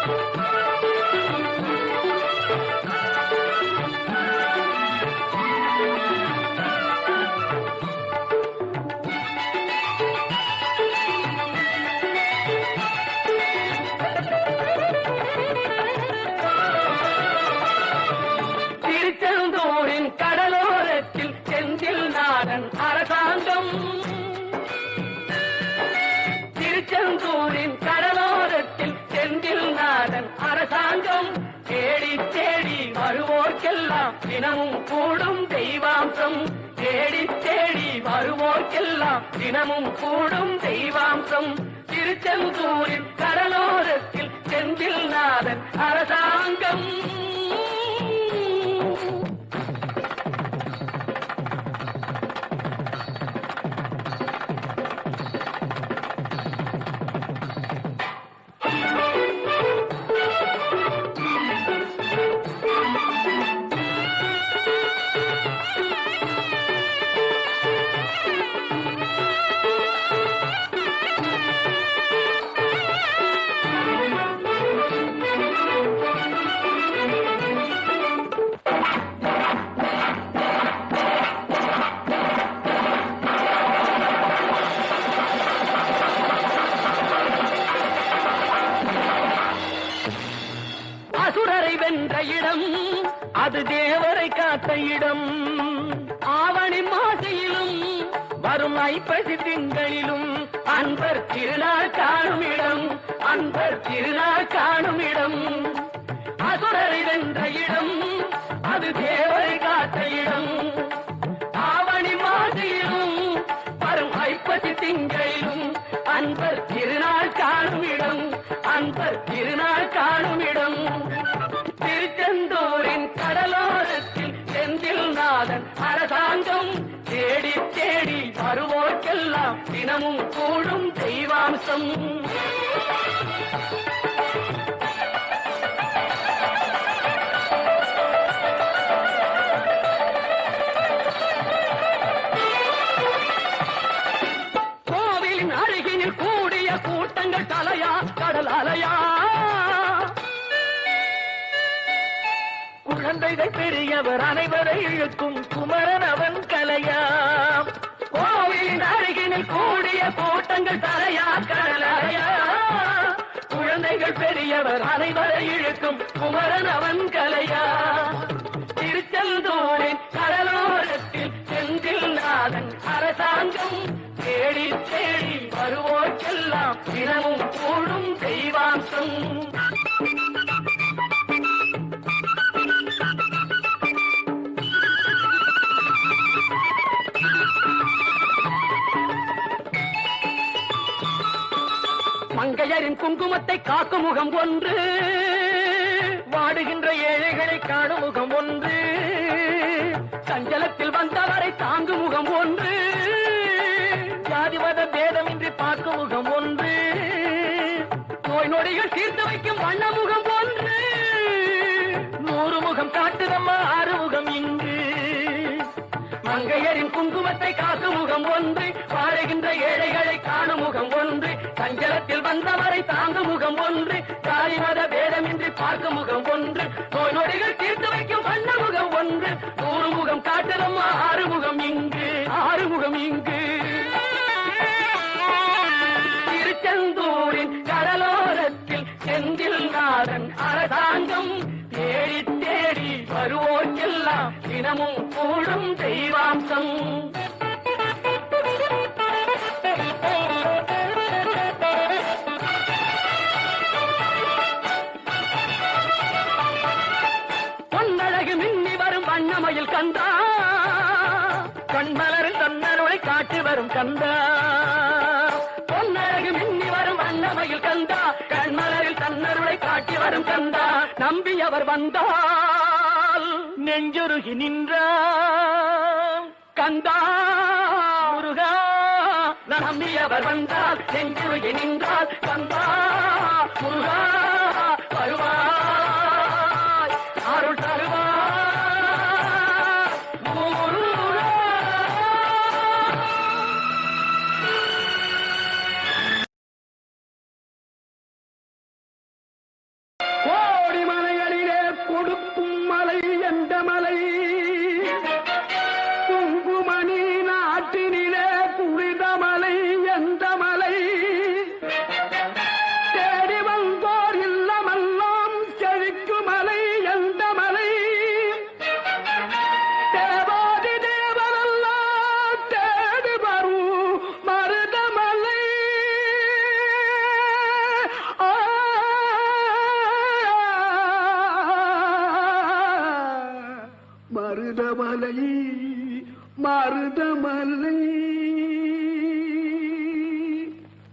திருச்செந்தூரின் கடலோரத்தில் செந்தில் நாடன் அரசாங்கம். திருச்செந்தூரின் கடலோரத்தில் செந்தில் நாடன் அரசாங்கம். தேடி தேடி வருவோர்க்கெல்லாம் தினமும் கூடும் தெய்வாம்சம். தேடி தேடி வருவோர்க்கெல்லாம் தினமும் கூடும் தெய்வாம்சம். திருச்செந்தூரின் கடலோரத்தில் செந்தில் நாடன் அரசாங்கம். அசுரரை வென்ற இடம் அது தேவரை காத்த இடம். ஆவணி மாசையிலும் வரும் ஐப்பசி திங்களிலும் அன்பர் திருநாள் காணும் இடம். அன்பர் திருநாள் காணும் இடம். அசுரரை வென்ற இடம் அது தேவரை காத்த இடம். ஆவணி மாசையிலும் வரும் ஐப்பசி திங்களிலும் அன்பர் திருநாள் காணும் இடம். அன்பர் திருநாள் காணும் இடம். திருச்செந்தூரின் கடலோரத்தில் செந்தில் நாடன் அரசாங்கம். தேடி தேடி வருவோர்க்கெல்லாம் தினமும் கூடும் தெய்வாம்சம். கோவிலின் அருகினில் கூடிய கூட்டங்கள் தலையா கடல் அலையா. குழந்தைகள் பெரியவர் அனைவரை இழுக்கும் குமரன் அவன் கலையாம். கோவிலின் அருகினில் கூடிய கூட்டங்கள் தலையா கடலையா. குழந்தைகள் பெரியவர் அனைவரை இழுக்கும் குமரன் அவன் கலையா. திருச்செந்தூரின் கடலோரத்தில் செந்தில் நாடன் அரசாங்கம். தேடி தேடி வருவோர்க்கெல்லாம் தினமும் கூடும் தெய்வாம்சம். மங்கையரின் குங்குமத்தை காக்கும் முகம் ஒன்று. வாடுகின்ற ஏழைகளை காணும் முகம் ஒன்று. சஞ்சலத்தில் வந்தவரை தாங்கும் முகம் ஒன்று. ஜாதிமத பேதமின்றி பார்க்கும் முகம் ஒன்று. நோய் நொடிகள் தீர்த்து வைக்கும் வண்ண முகம் ஒன்று. 100 முகம் காட்டுதம்மா 6 முகம் இங்கு. மங்கையரின் குங்குமத்தை காக்கும் முகம் ஒன்று. வாழுகின்ற ஏழைகளை காணும் முகம் ஒன்று. சஞ்சலத்தில் வந்தவரை தாங்கும் முகம் ஒன்று. ஜாதி மத பேதமின்றி பார்க்கும் முகம் ஒன்று. நோய் நொடிகள் தீர்த்து வைக்கும் வண்ண முகம் ஒன்று. 100 முகம் காட்டுதம்மா 6 முகம் இங்கு. 6 முகம் இங்கு. திருச்செந்தூரின் கடலோரத்தில் செந்தில் நாடன் அரசாங்கம். தேடி தேடி வருவோர்க்கெல்லாம் தினமும் கூடும் தெய்வாம்சம். பொன்னழகு மின்னி வரும் வண்ணமயில் கந்தா. கண்மலரில் தன்னருளை காட்டி வரும் கந்தா. பொன்னழகு மின்னி வரும் வண்ணமயில் கந்தா. கண்மலரில் தன்னருளை காட்டி வரும் கந்தா. நம்பியவர் வந்தால் நெஞ்சுருகி நின்றான் கந்தா முருகா. நம்பியவர் வந்தால் நெஞ்சுருகி நின்றால் கந்தா முருகா. வருவாய் அருள் தருவாய் முருகா. மருதமலை மருதமலை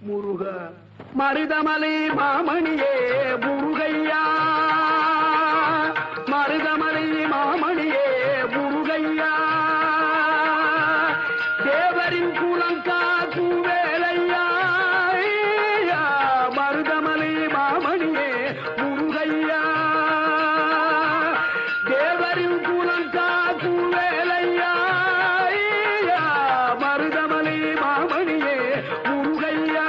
முருக மருதமலை மாமணியே முருகையா மருதமலை மாமணியே முருகையா தேவரின் குலங்காக்கு வேலையா மருதமலை மாமணியே முருகையா தேவரின் குலங்காக்கு வேலையா மருதமலை மாமணியே முருகையா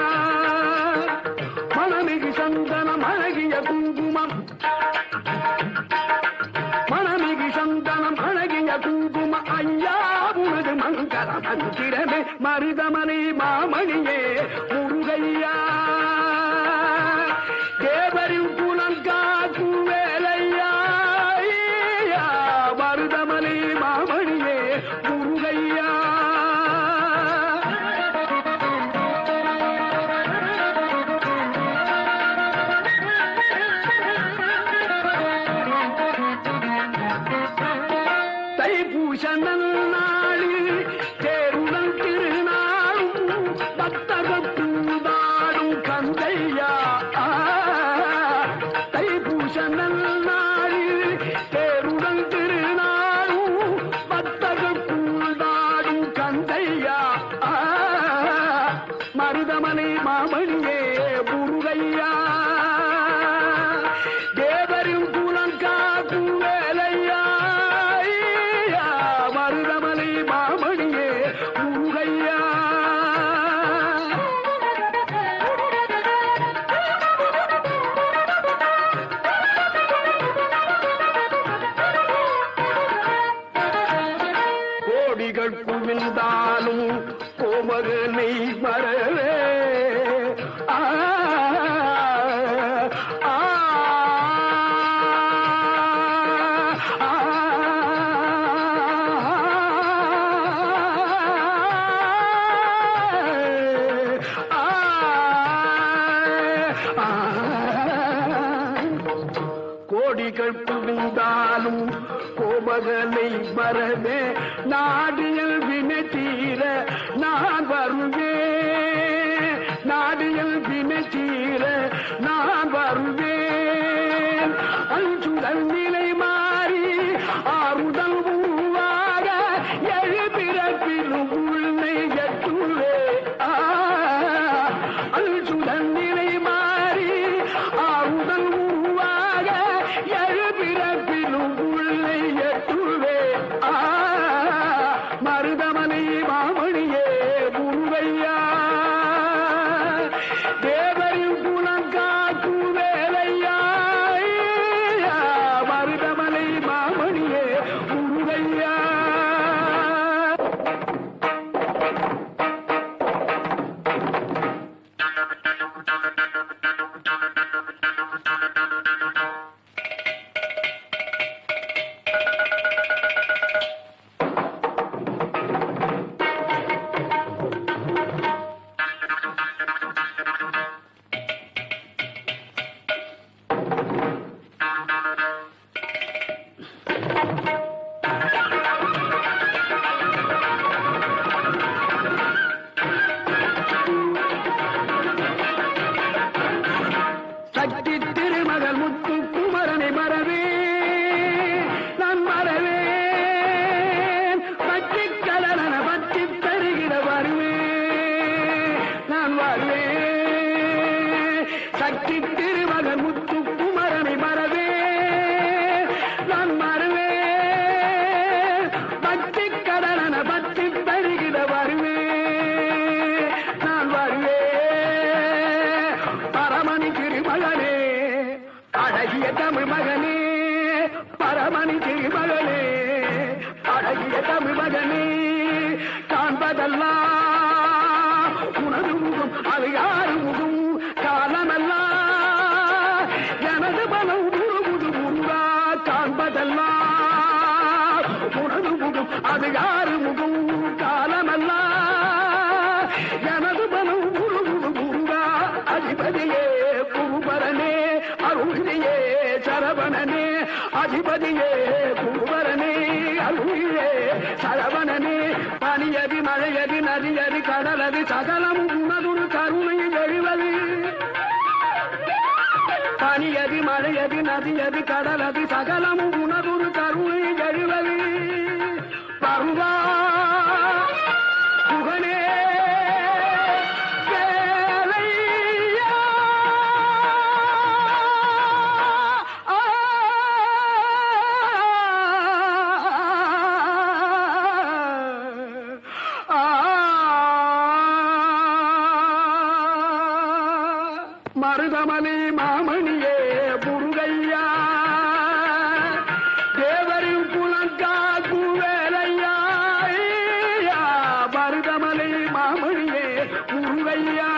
மனமிகு சந்தனம் அழகிய குங்குமம் மனமிகு சந்தனம் அழகிய குங்கும ஐயா உனது மங்கள மந்திரமே மருதமலை மாமணியே முருகையா தேவரின் குலங்காக்கு வேலையா மருதமலை மாமணியே முருகையா தைப்பூச நன்னாளில் தேருடன் திருநாளும் பக்தகத்தூதாடும் கந்தையா தைப்பூச நன்னாளில் தேருடன் திருநாளும் பக்தகத்தூதாடும் கந்தையா மருதமலை மாமணியே முருகையா தேவரின் குலம் காக்கும் வேலையா மருதமலை மாமணியே முருகையா கோடிகள் குவிந்தாலும் கோமகனை மறவே கோடிகள் குவிந்தாலும் கோமகனை மறவே நாடியல் வினை தீர நான் வருவேன் நாடியல் வினை தீர நான் வருவேன் அஞ்சுதல் நிலை மாறி ஆறுதல் உருவாக எழுபிறப்பிலும் உள்மை எட்டுவே அஞ்சுதல் நிலை மாறி ஆறுதல் உருவாக எழுபிறப்பிலும் உள்ளே எட்டுவே மருதமலை மாமணியே முருகையா தேவரின் குலங்காக்கு வேலையா மருதமலை மாமணியே முருகையா சக்தி திருமகள் முத்து குமரனை மறவே நான் மறவேன் பற்றி கடலன பற்றி தருகிற வருவேன் நான் வருவேன் சக்தி திருமகள் முத்து குமரனை மறவே நான் மறவேன் பற்றி கடலன பற்றி தருகிற வருவேன் நான் வருவேன் பரமணி திருமகனே அழகிய தமிழ் மகனே பரமணி திருமகனே அழகிய தமிழ் மகனே காண்பதெல்லாம் உனது முகம் அது யாரு முகம் காலமெல்லாம் எனது மனம் முழுமுது முருகா காண்பதெல்லாம் உனது முகம் அது யாரு முகம் காலமெல்லாம் எனது மனம் முழுமுது முருகா அதிபதியே குருபரனே அருள்கிரியே சரவணனே அதிபதியே குருபரனே அருளியே சரவணனே பனியதி மழையதி நதியதி கடலதி சகலம் உனதுரு கருணை எழுவது பனியதி மழையதி நதியதி கடலதி சகலம் உனதுரு கருணை எழுவது பருவா புகனே மருதமணி மாமணியே முருகையா தேவரின் புலங்கா குவேலையா மருதமணி மாமணியே முருகையா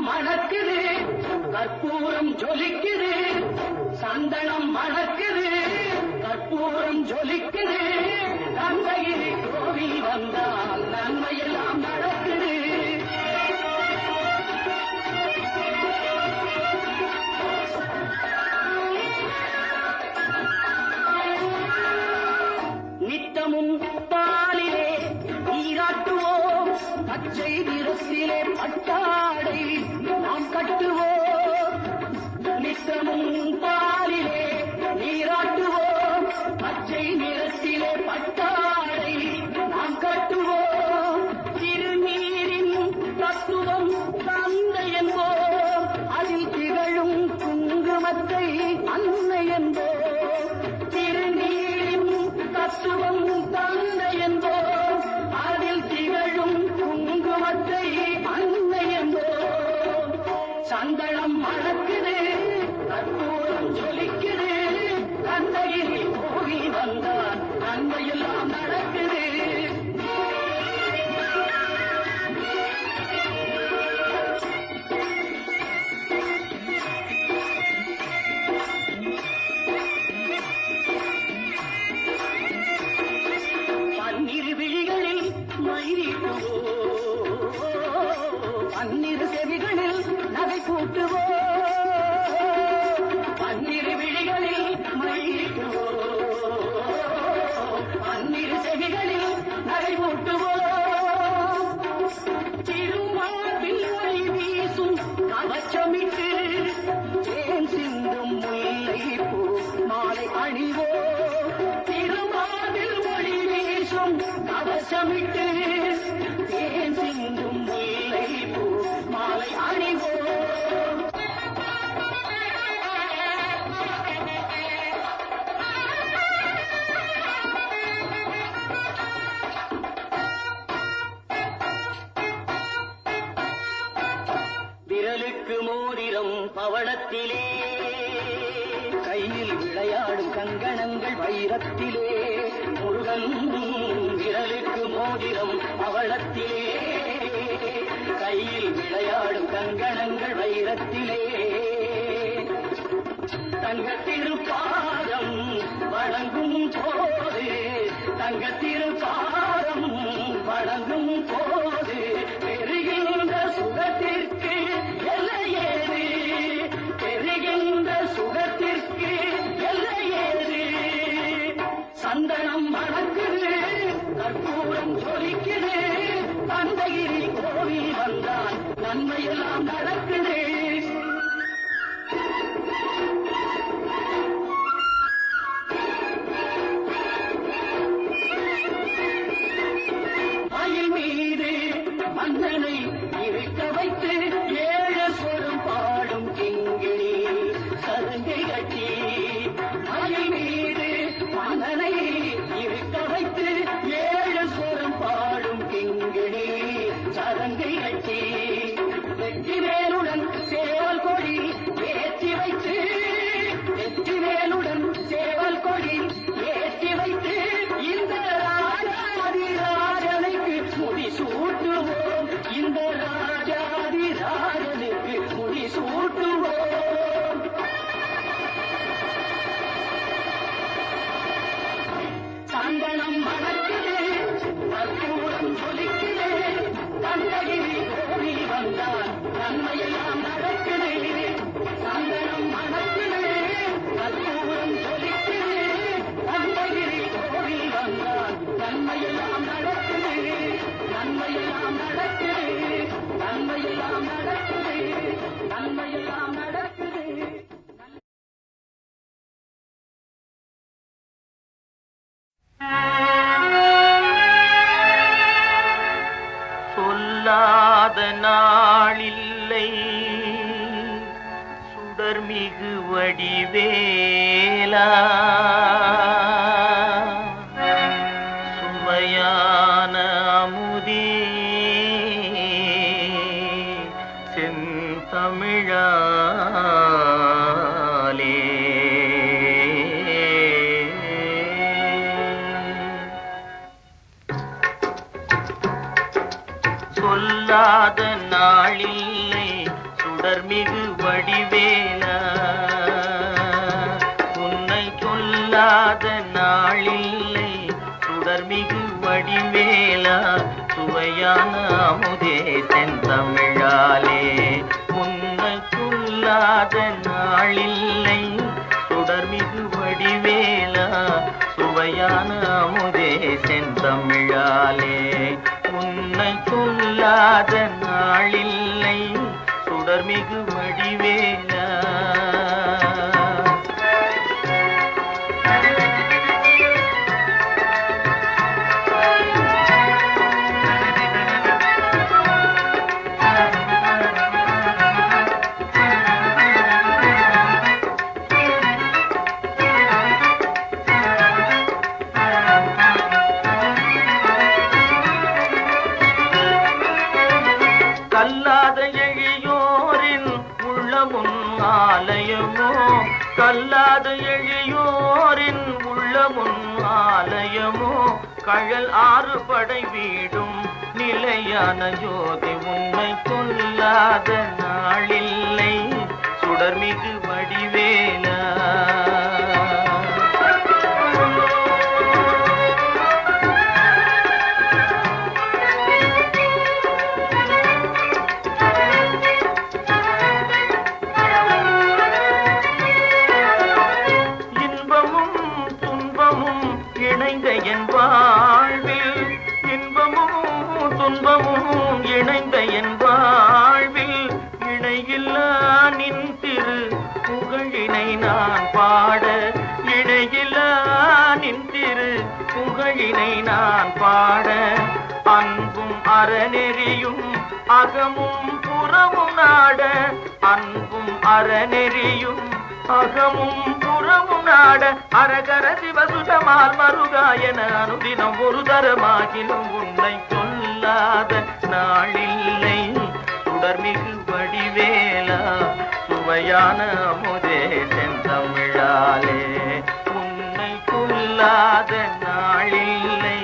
மணக்குது கற்பூரம் ஜொலிக்குது சந்தனம் மணக்குது கற்பூரம் ஜொலிக்குது கந்தகிரி கோவில் வந்தால் நன்மையெல்லாம் நடக்குது நித்தமும் பாலிலே நீராட்டுவோம் பச்சை நிறத்திலே பட்டாடை நாம் கட்டுவோம் நித்தமும் பாலிலே நீராட்டுவோம் பச்சை நிறத்திலே பட்டாடை நாம் கட்டுவோம் திருநீரின் தத்துவம் தந்தை என்போம் அதில் திகழும் குங்குமத்தை அன்னை என்போம் திருநீரின் தத்துவம் தந்தை என்போம் அதில் திகழும் குங்குமத்தை அன்னை என்போம் சந்தனம் மணக்குது கற்பூரம் ஜொலிக்குது கந்தகிரி கோவில் வந்தான் நன்மையெல்லாம் நடக்குது பன்னிரு விழிகளில் மயிரிட்டுவோம் பன்னிரு செவிகளில் நகை கூட்டுவோம் பன்னிரு விழிகளில் மயிரிட்டுவோம் பன்னிரு செவிகளில் நகை கூட்டுவோம் திருமார்பில் ஒளி வீசும் கவச்சமிட்டு தேன் சிந்தும் முல்லை பூ மாலை அணிவோம் திருமார்பில் ஒளி வீசும் கவசமிட்டு தேன் சிந்தும் முல்லை பூ மாலை அணிவோம் விரலுக்கு மோதிரம் பவளத்திலே கையில் விளையாடும் கங்கணங்கள் வைரத்திலே முருகன் விரலுக்கு மோதிரம் பவளத்திலே கையில் விளையாடும் கங்கணங்கள் வைரத்திலே தங்க திருப்பாதம் வணங்கும் போது தங்க திருப்பாதம் வணங்கும் போது பெறுகின்ற சுகத்திற்கு எல்லையேது பெறுகின்ற சுகத்திற்கு எல்லையேது சந்தனம் மணக்குது கற்பூரம் ஜொலிக்குது கந்தகிரி கோவில் வந்தான் நன்மையெல்லாம் நடக்குது மயில் மீது மன்னனை இருக்க வைத்து ஏழு சொரும் பாடும் கிங்கிணி சருங்கை கட்டி மயில் மீது மன்னனை இருக்க வைத்து ஏழு சொரும் பாடும் கிங்கிணி சருங்கை கட்டி வெற்றி வேலுடன் சேவல் கொடி ஏற்றி வைத்து வெற்றி வேலுடன் சேவல் கொடி ஏற்றி வைத்து இந்த ராஜாதிராஜனுக்கு முடி சூட்டுவோம் இந்த ராஜாதிராஜனுக்கு முடி சூட்டுவோம் சந்தனம் மணக்குது கற்பூரம் ஜொலிக்குது கந்தகிரி கோவில் வந்தான் நன்மையெல்லாம் நடக்குது சந்தனம் மணக்குது கற்பூரம் ஜொலிக்குது கந்தகிரி கோவில் வந்தான் நன்மையெல்லாம் நடக்குது நன்மையெல்லாம் நடக்குது நன்மையெல்லாம் நடக்குது நன்மையெல்லாம் நடக்குது சொல்லாத நாளில்லை சுடர்மிகு வடிவேலா சுவையான அமுதே செந்தமிழாலே சொல்லாத நாளில்லை சுடர்மிகு வடிவேலா உன்னை சொல்லாத நாளில்லை சுடர்மிகு வடிவேலா சுவையான அமுதே செந்தமிழாலே உன்னை சொல்லாத நாளில்லை சுடர்மிகு வடிவேலா சுவையான அமுதே செந்தமிழாலே உன்னை சொல்லாத நாளில்லை சுடர்மிகு வடிவேலா கல்லாத எழியோரின் உள்ளமுன் ஆலயமோ கல்லாத எழியோரின் உள்ளமுன் ஆலயமோ கழல் ஆறு படை வீடும் நிலையான ஜோதி உன்னை கொல்லாத நாளில்லை சுடர்மிகு வடிவேலா இணைந்த என் வாழ்வில் இன்பமும் துன்பமும் இணைந்த என் வாழ்வில் இணையில்லா நின் திரு புகழினை நான் பாட இணையில்லா நின் திரு புகழினை நான் பாட அன்பும் அறநெறியும் அகமும் புறமும் நாட அன்பும் அறநெறியும் அகமும் புறமும் நாட அரகர சிவசுதமால் மருகாயன அனுதினம் ஒரு தரமாகினும் உன்னை சொல்லாத நாளில்லை சுடர்மிகு வடிவேலா சுவையான அமுதே செந்தமிழாலே உன்னை சொல்லாத நாளில்லை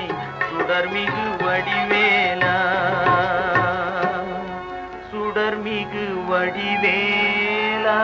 சுடர்மிகு வடிவேலா சுடர்மிகு வடிவேலா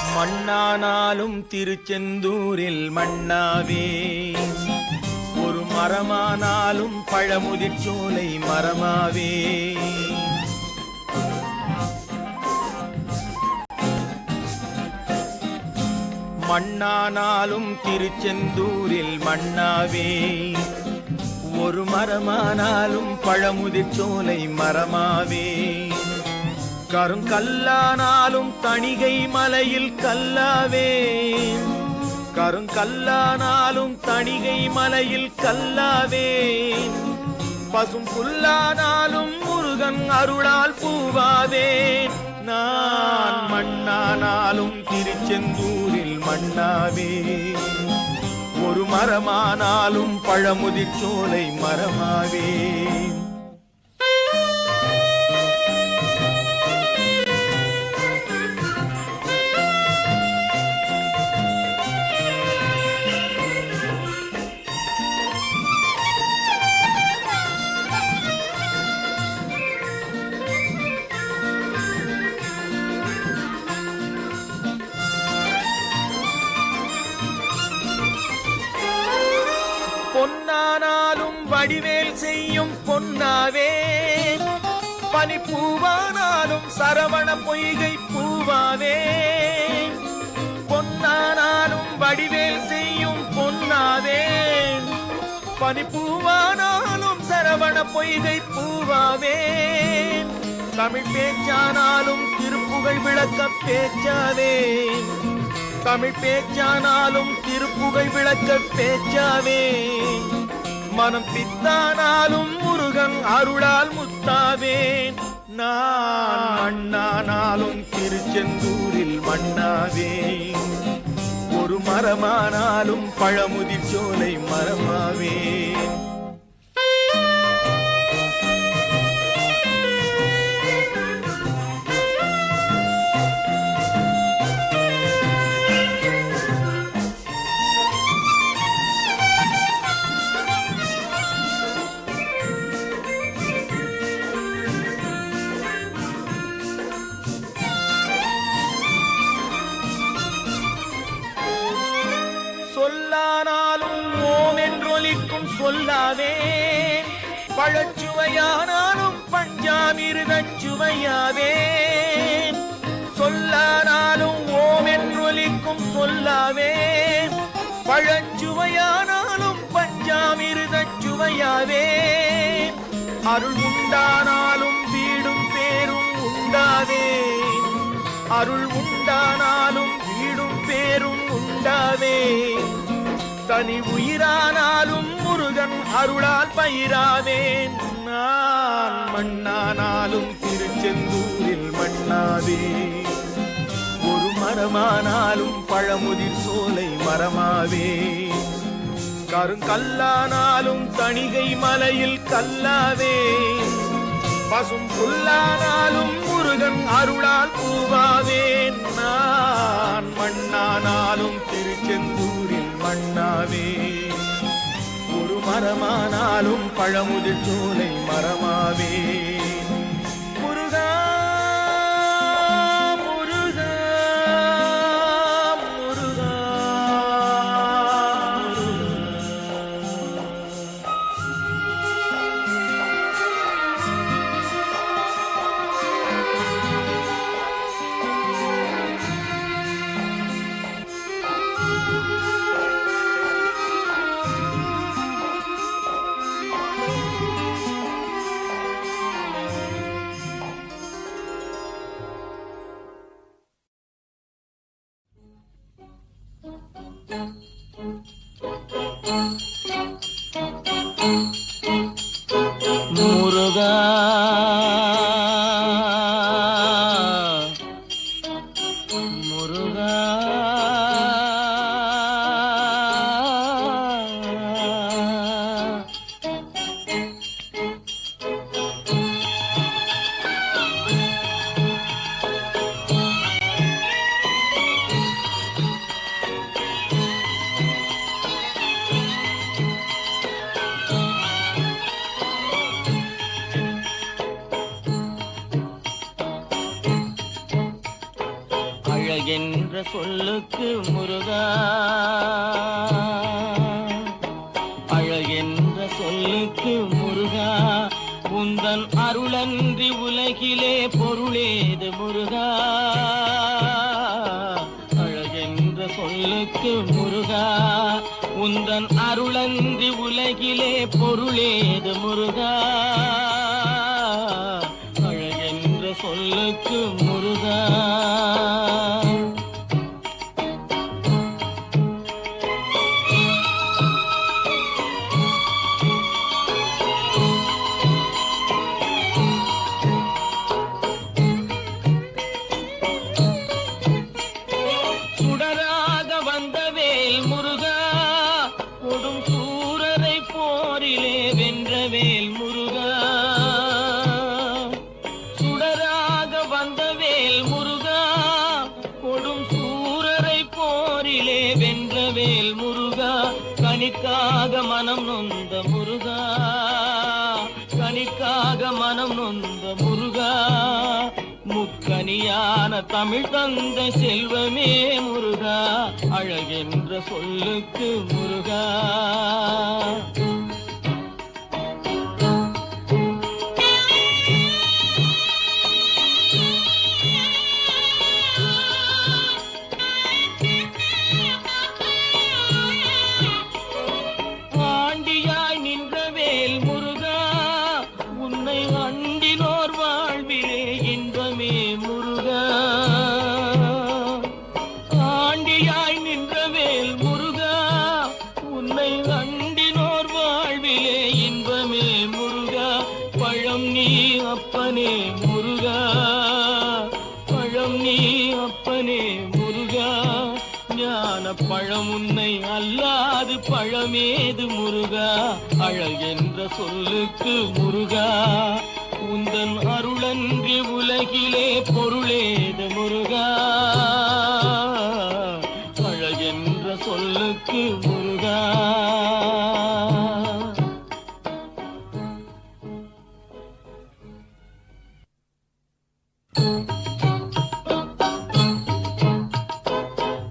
மண்ணானாலும் திருச்செந்தூரில் மண்ணாவே ஒரு மரமானாலும் பழமுதிர் சோலை மரமாவே மண்ணானாலும் திருச்செந்தூரில் மண்ணாவே ஒரு மரமானாலும் பழமுதிர் சோலை மரமாவே கருங்கல்லானாலும் தணிகை மலையில் கல்லாவே கருங்கல்லானாலும் தணிகை மலையில் கல்லாவே பசும் புல்லானாலும் முருகன் அருளால் பூவாவே நான் மண்ணானாலும் திருச்செந்தூரில் மண்ணாவே ஒரு மரமானாலும் பழமுதிர் சோலை மரமாவே பொன்னானாலும் வடிவேல் செய்யும் பொன்னாவே பனிப்பூவானாலும் சரவண பொய்கை பூவாவே பொன்னானாலும் வடிவேல் செய்யும் பொன்னாவே பனிப்பூவானாலும் சரவண பொய்கை பூவாவேன் தமிழ் பேச்சானாலும் திருப்புகழ் விளக்க பேச்சாவேன் தமிழ் பேச்சானாலும் திருப்புகழ் விளக்க பேச்சாவேன் மனம் பித்தானாலும் முருகன் அருளால் முத்தாவேன் நான் மண்ணானாலும் திருச்செந்தூரில் மண்ணாவேன் ஒரு மரமானாலும் பழமுதிர் சோலை மரமாவேன் சொல்லானாலும் ஓம் என்றொலிக்கும் சொல்லாவேன் பழச்சுவையானாலும் பஞ்சாமிருதச் சுவையாவேன் சொல்லானாலும் ஓம் என்றொலிக்கும் சொல்லாவேன் பழச்சுவையானாலும் பஞ்சாமிருதச் சுவையாவேன் அருள் உண்டானாலும் வீடும் பேரும் உண்டாவேன் அருள் உண்டானாலும் வீடும் பேரும் உண்டாவேன் தனி உயிரானாலும் முருகன் அருளால் பயிராவேன் நான் மண்ணானாலும் திருச்செந்தூரில் மண்ணாவேன் ஒரு மரமானாலும் பழமுதிர் சோலை மரமாவேன் கருங்கல்லானாலும் தணிகை மலையில் கல்லாவேன் பசும் புல்லானாலும் முருகன் அருளால் பூவாவேன் நான் மண்ணானாலும் திருச்செந்தூரில் மண்ணாவேன் ஒரு மரமானாலும் பழமுதிர் சோலை மரமாவேன் முருகா முருகா முருகா முருகா முருகா அழகென்ற சொல்லுக்கு முருகா அழகென்ற சொல்லுக்கு முருகா உந்தன் அருளன்றி உலகிலே பொருளேது முருகா அழகென்ற சொல்லுக்கு முருகா உந்தன் அருளன்றி உலகிலே பொருளேது முருகா அழகென்ற சொல்லுக்கு முருகா சுடராக வந்த வேல் முருகா கொடும் சூரரை போரிலே வென்ற வேல் முருகா சுடராக வந்த வேல் முருகா கொடும் சூரரை போரிலே வென்ற வேல் முருகா கனிக்காக மனம் நொந்த முருகா கனிக்காக மனம் நொந்த முருகா முக்கனியான தமிழ் தந்த செல்வமே முருகா அழகென்ற சொல்லுக்கு முருகா ஆண்டியாய் நின்ற வேல் முருகா நீ அப்பனே முருகா, பழம் நீ அப்பனே முருகா, ஞான பழம் உன்னை அல்லாது பழமேது முருகா, அழகென்ற சொல்லுக்கு முருகா, உந்தன் அருளன்றி உலகிலே பொருளேது முருகா, அழகென்ற சொல்லுக்கு முருகா.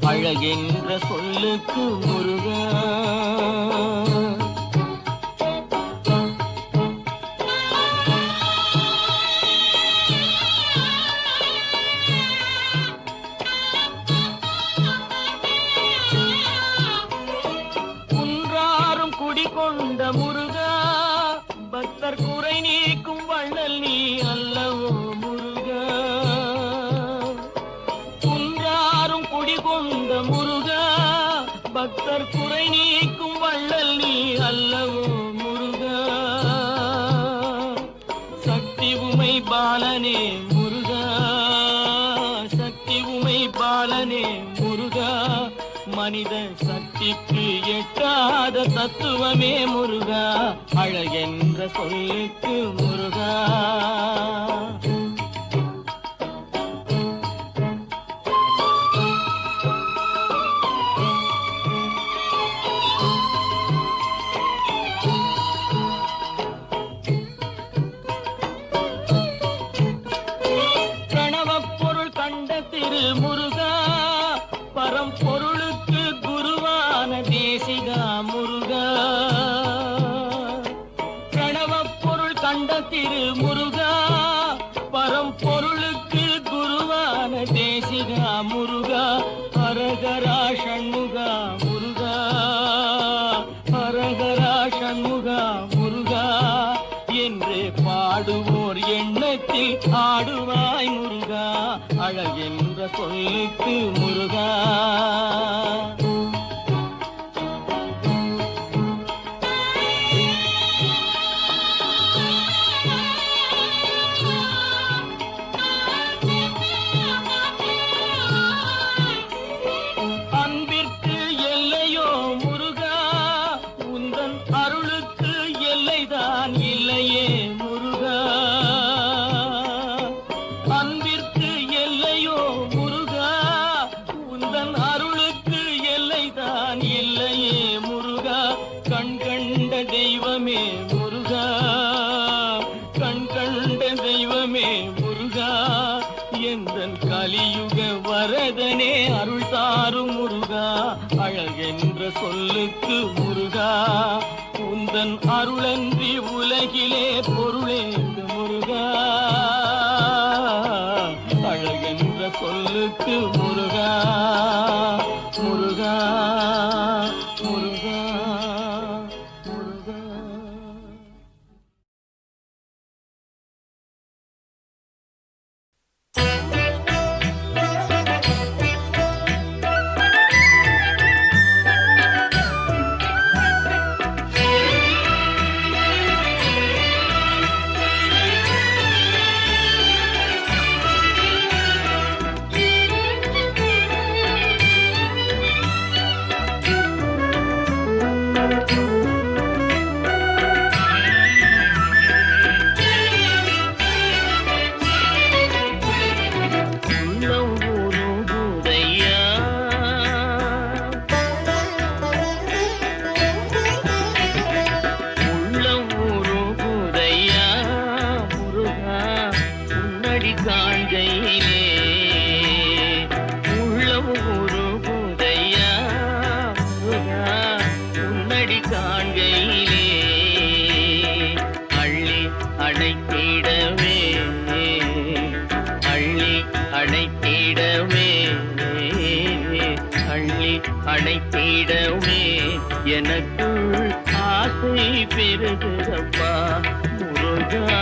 அழகென்ற சொல்லுக்கு முருகா. குன்றாரும் குடிகொண்ட முருகா, பக்தர் குறை நீக்கும் வள்ளல் நீ அல்லவோ முருகா, குன்றாரும் குடிகொண்ட முருகா, பக்தர் குறை நீக்கும் வள்ளல் நீ அல்லவோ முருகா, சக்தி உமை பாலனே முருகா, சக்தி உமை பாலனே முருகா, மனித சக்திக்கு எட்டாத தத்துவமே முருகா, அழகென்ற சொல்லுக்கு முருகா. பிரணவப் பொருள் கண்ட திரு முருகா, பரம்பொருளுக்கு குருவான தேசிகா முருகா, பிரணவப் பொருள் கண்ட திரு முருகா, பரம்பொருளுக்கு குருவான தேசிகா முருகா, ஹரஹரா ஷண்முகா முருகா, ஹரஹரா ஷண்முகா முருகா என்று பாடுவோர் எண்ணத்தில் ஆடுவாய் முருகா, அழகென்ற சொல்லுக்கு முருகா. அன்பிற்கு எல்லையோ முருகா, உந்தன் அருளுக்கு எல்லைதான் இல்லையே முருகா, அன்பிற்கு எல்லையோ முருகா, உந்தன் அருளுக்கு எல்லைதான் இல்லையே முருகா, கண் கண்ட தெய்வமே முருகா, கண் கண்ட தெய்வமே முருகா, எந்தன் கலியுக வரதனே அருள் தாரும் முருகா, அழகென்ற சொல்லுக்கு முருகா, உந்தன் அருளன்றி உலகிலே பொருளேது முருகா, அழகென்ற சொல்லுக்கு முருகா, முருகா, முருகா, முருகா. அணைத்திடவே எனக்குள் ஆசை பெருகுதப்பா முருகா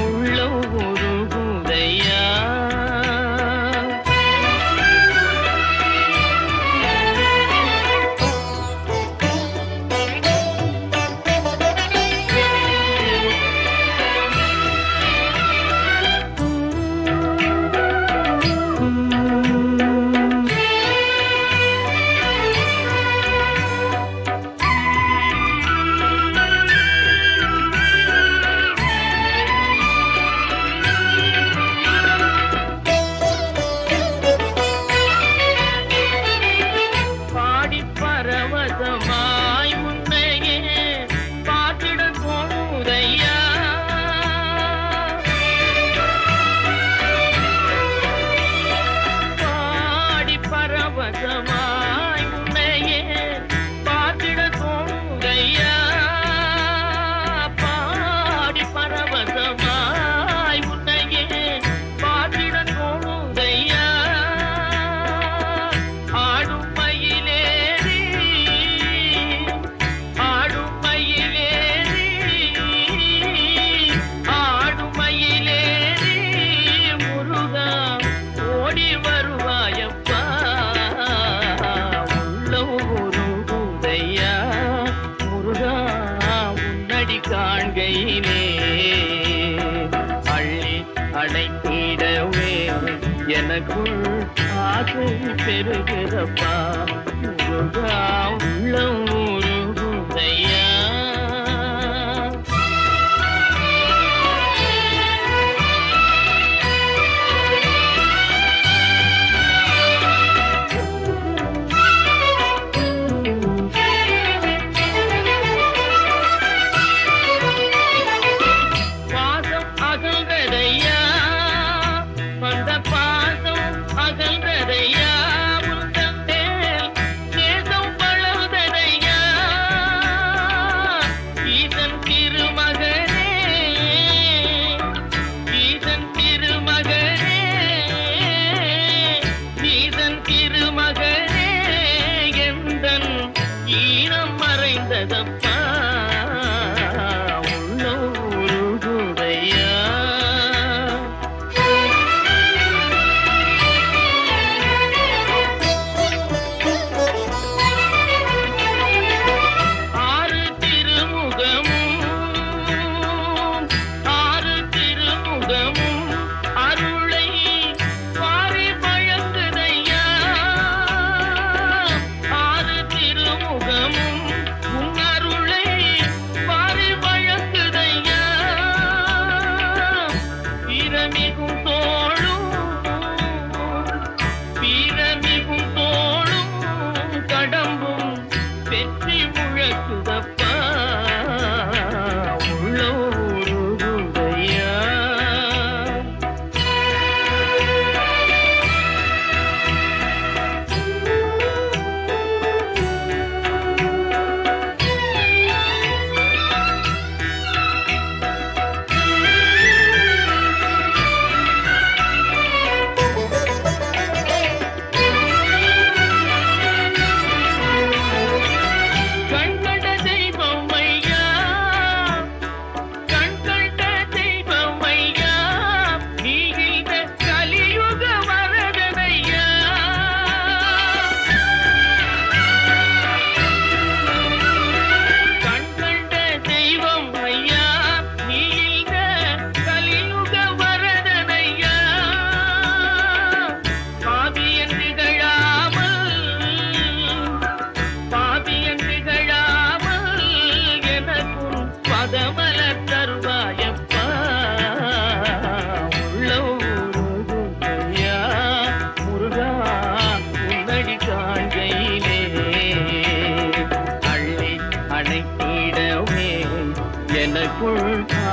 உள்ளம் உருகுதையா அடைத்திடவே எனக்குள் ஆசை பெருகிறப்பா முருகா உள்ளம் உருகுதையா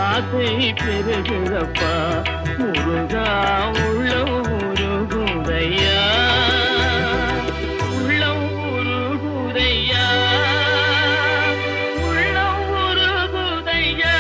ஆசை பெருகிறப்பா முருகா உள்ளம் உருகுதையா உள்ளம் உருகுதையா உள்ளம் உருகுதையா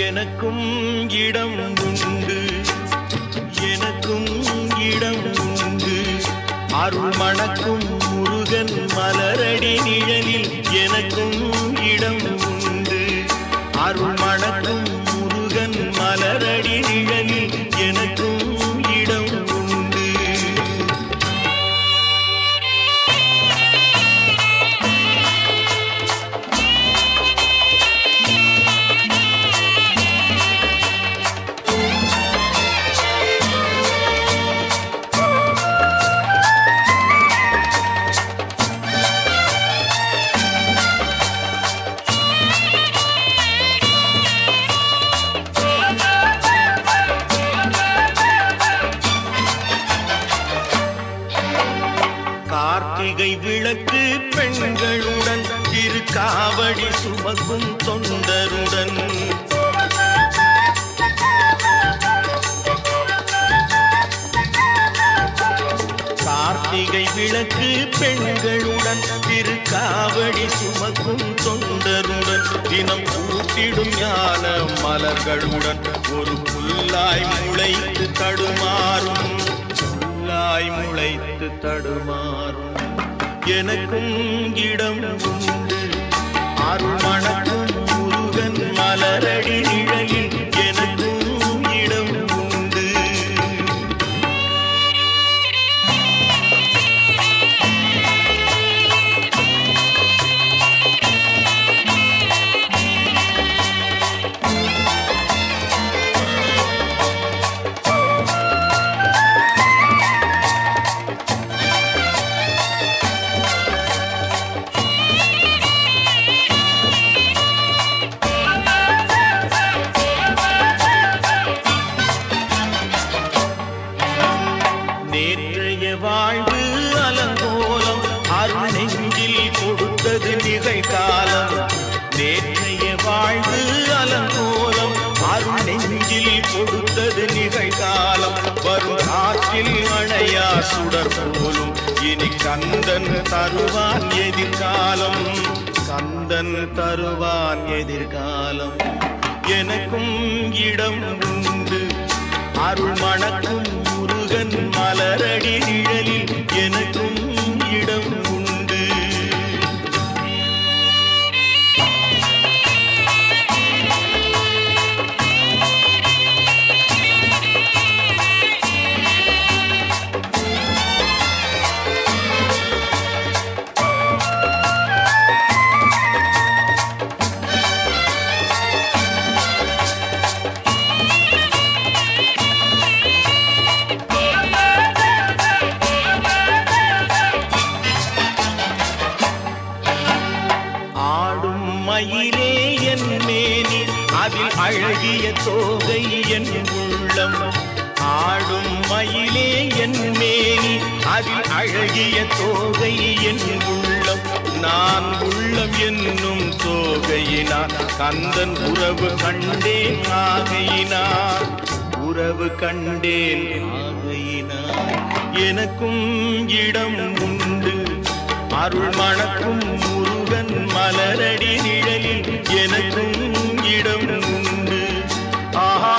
எனக்கும் இடம் உண்டு எனக்கும் இடம் உண்டு அருள் மணக்கும் முருகன் மலரடி நிழலில் எனக்கும் இடம் உண்டு அருள் மணக்கும் முருகன் மலரடி நிழலில் எனக்கும் இடம் உண்டு திருக்காவடி சுமக்கும் தொண்டருடன் கார்த்திகை விளக்கு பெண்களுடன் திருக்காவடி சுமக்கும் தொண்டருடன் தினம் கூட்டிடும் ஞான மலர்களுடன் ஒரு புல்லாய் முளைத்து தடுமாறும் எனக்கும் இடம் உண்டு அருள் மணக்கும் முருகன் மலரடி நிழலில் எனக்கும் இடம் உண்டு. நேற்றைய வாழ்வு அலங்கோலம் அருள் நெஞ்சில் கொடுத்தது நிகழ்காலம். நேற்றைய வாழ்வு அலங்கோலம் அருள் நெஞ்சில் கொடுத்தது நிகழ்காலம். வரும் காற்றில் அணையா சுடர் போலும் இனி கந்தன் தருவான் எதிர்காலம். கந்தன் தருவான் எதிர்காலம். எனக்கும் இடம் உண்டு அருள் மணக்கும் முருகன் மலரடி நிழலில் எனக்கும் இடம் உண்டு. மயிலே என் மேனி அதில் அழகிய தோகை என் உள்ளம். ஆடும் மயிலே என் மேனி அதில் அழகிய தோகை என் உள்ளம். நான் உள்ளம் என்னும் தோகையினார் கந்தன் உறவு கண்டேன் ஆகையினார். உறவு கண்டேன் ஆகையினார். எனக்கும் இடம் உண்டு அருள் மணக்கும் முருகன் மலரடி நிழலில் எனக்கும் இடம் உண்டு. ஆஹா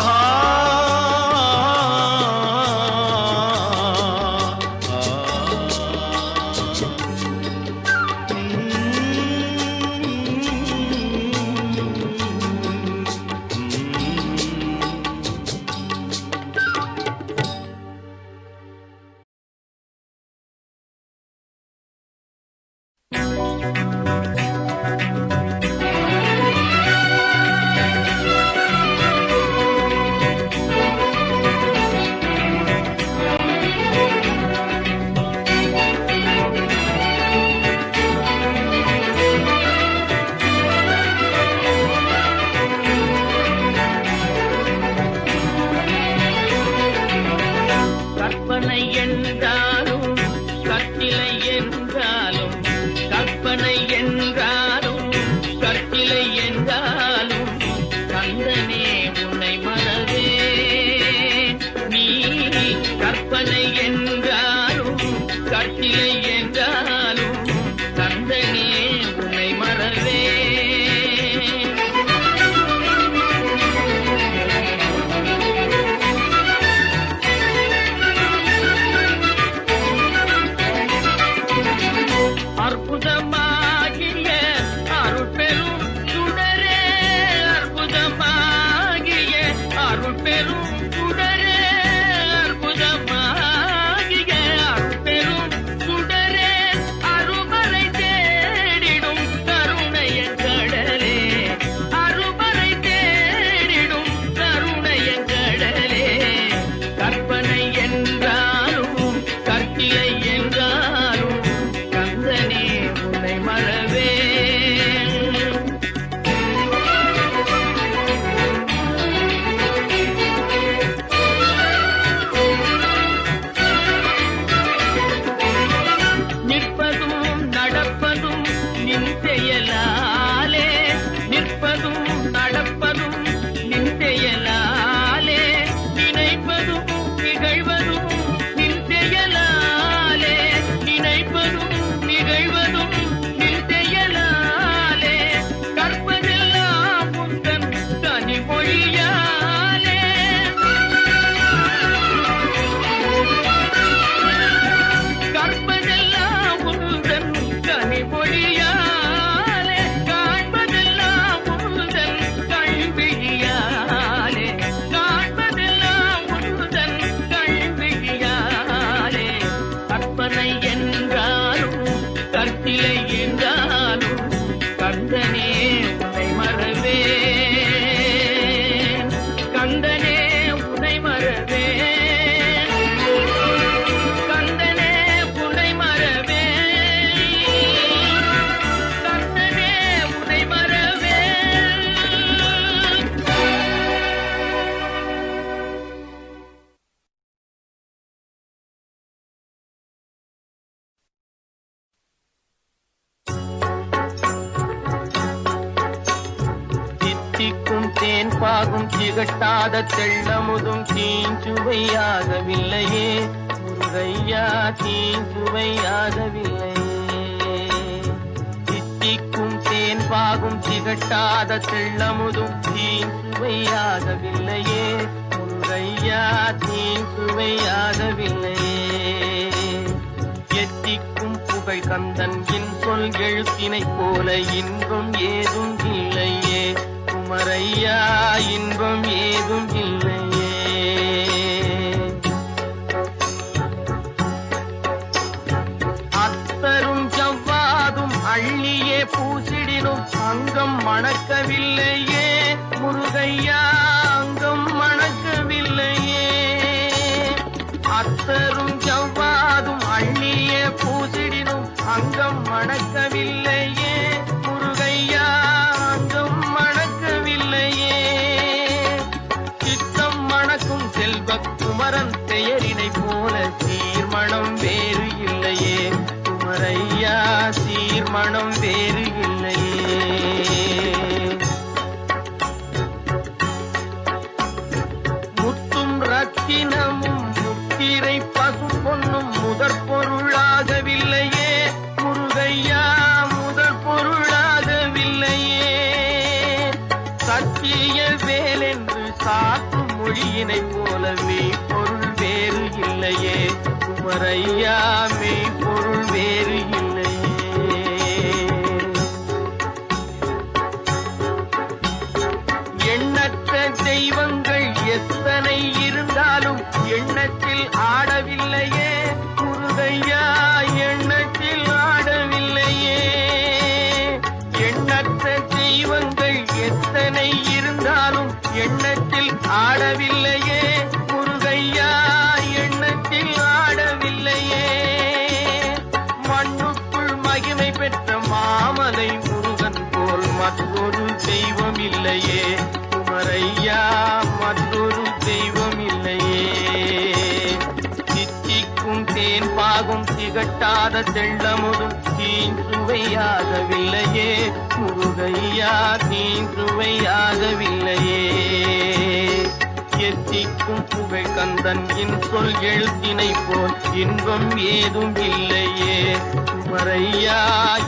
நிற்பதும் நடப்பதும் நின் செயலா செயலாலே நிற்பதும் நடப்பதும் நின் செயலாலே நினைப்பதும் நிகழ்வதும் நின் செயலாலே நினைப்பதும் நிகழ்வதும் நின் செயலாலே கற்பதெல்லாம் உந்தன் கனிமொழியாலே கற்பதெல்லாம் உந்தன் கனிமொழியாலே காண்பதெல்லாம் உந்தன் கல்வியாலே காண்பதெல்லாம் உந்தன் கல்வியாலே கற்பனை என்றாலும் கற்பிலை என்றாலும் கந்தனே உன்னை மறவேன் கந்தனே உன்னை மறவேன் கந்தனே உன்னை மறவேன் கந்தனே உன்னை மறவேன் தித்திக்கும் தேன் பாகும் திகட்டாத தெள்ளமுதும் தீஞ்சுவையாகவில்லையே முருகையா தீஞ்சுவையாகவில்லையே தித்திக்கும் தேன் பாகும் திகட்டாத தெள்ளமுதும் தீஞ்சுவையாகவில்லையே முருகையா தீஞ்சுவையாகவில்லையே எத்திக்கும் புகழ் கந்தன் என் சொல் எழுத்தினைப் போல இன்பம் ஏதும் இல்லையே குமரையா இன்பம் ஏதும் இல்லையே அத்தரும் ஜவ்வாதும் அள்ளியே பூசிடினும் அங்கம் மணக்கவில்லையே முருகையா அங்கம் மணக்கவில்லையே அத்தரும் ஜவ்வாதும் அள்ளியே பூசிடினும் அங்கம் மணக்கவில்லையே முருகையா அங்கம் மணக்கவில்லையே சித்தம் மணக்கும் செல்வக் குமரன் பெயரினை போல சீர்மணம் வேறு இல்லையே குமரையா சீர்மணம் வேறு இல்லையே முத்தும் ரத்தினமும் முத்திரை பசும் பொன்னும் முதற் பொருளாகவில்லையே முருகையா முதற் பொருளாகவில்லையே சத்திய வேலென்று சாற்றும் மொழியினைப் போல மெய்ப்பொருள் வேறு இல்லையே குமரையா மெய்ப்பொருள் வேறு இல்லையே எண்ணற்ற தெய்வங்கள் எத்தனை இருந்தாலும் எண்ணத்தில் ஆடவில்லையே முருகையா எண்ணத்தில் ஆடவில்லையே எண்ணற்ற தெய்வங்கள் எத்தனை இருந்தாலும் எண்ணத்தில் ஆடவில்லையே முருகையா எண்ணத்தில் ஆடவில்லையே மண்ணுக்குள் மகிமை பெற்ற மாமலை முருகன் போல் மற்றொரு தெய்வம் இல்லையே குமரையா மற்றொரு தெய்வம் இல்லையே தித்திக்கும் தேன் பாகும் திகட்டாத தெள்ளமுதும் தீஞ்சுவையாகவில்லையே முருகையா தீஞ்சுவையாகவில்லையே எத்திக்கும் புகழ் கந்தன் என் சொல் எழுத்தினைப் போல் இன்பம் ஏதும் இல்லையே குமரையா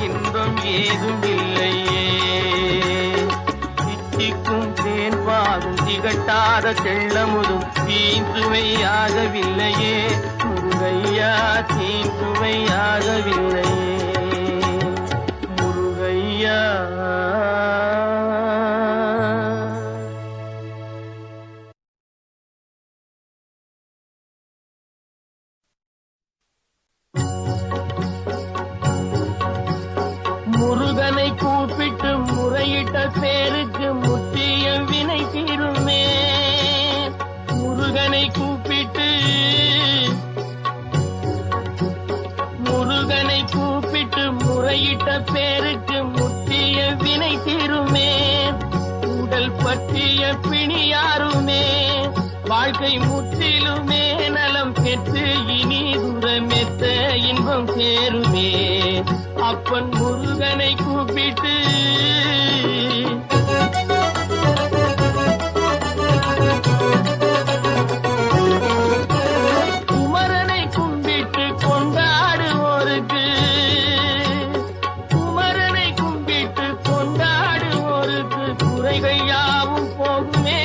இன்பம் ஏதும் இல்லையே தித்திக்கும் தேன் பாகும் திகட்டாத தெள்ளமுதும் தீஞ்சுவையாகவில்லையே முருகையா தீஞ்சுவையாகவில்லையே முருகையா முருகனை கூப்பிட்டு முறையிட்ட பேருக்கு முற்றிய வினை தீருமே முருகனை கூப்பிட்டு முறையிட்ட பேருக்கு முற்றிய வினை தீருமே உடல் பற்றிய பிணியாருமே வாழ்க்கை முற்றிலுமே நலம் பெற்று இனி துரமெத்த இன்பம் லாபம் சேருமே. அப்பன் முருகனை கூப்பிட்டு குமரனை கும்பிட்டு கொண்டாடுவோருக்கு, குமரனை கும்பிட்டு கொண்டாடுவோருக்கு குறைகள் யாவும் போகுமே,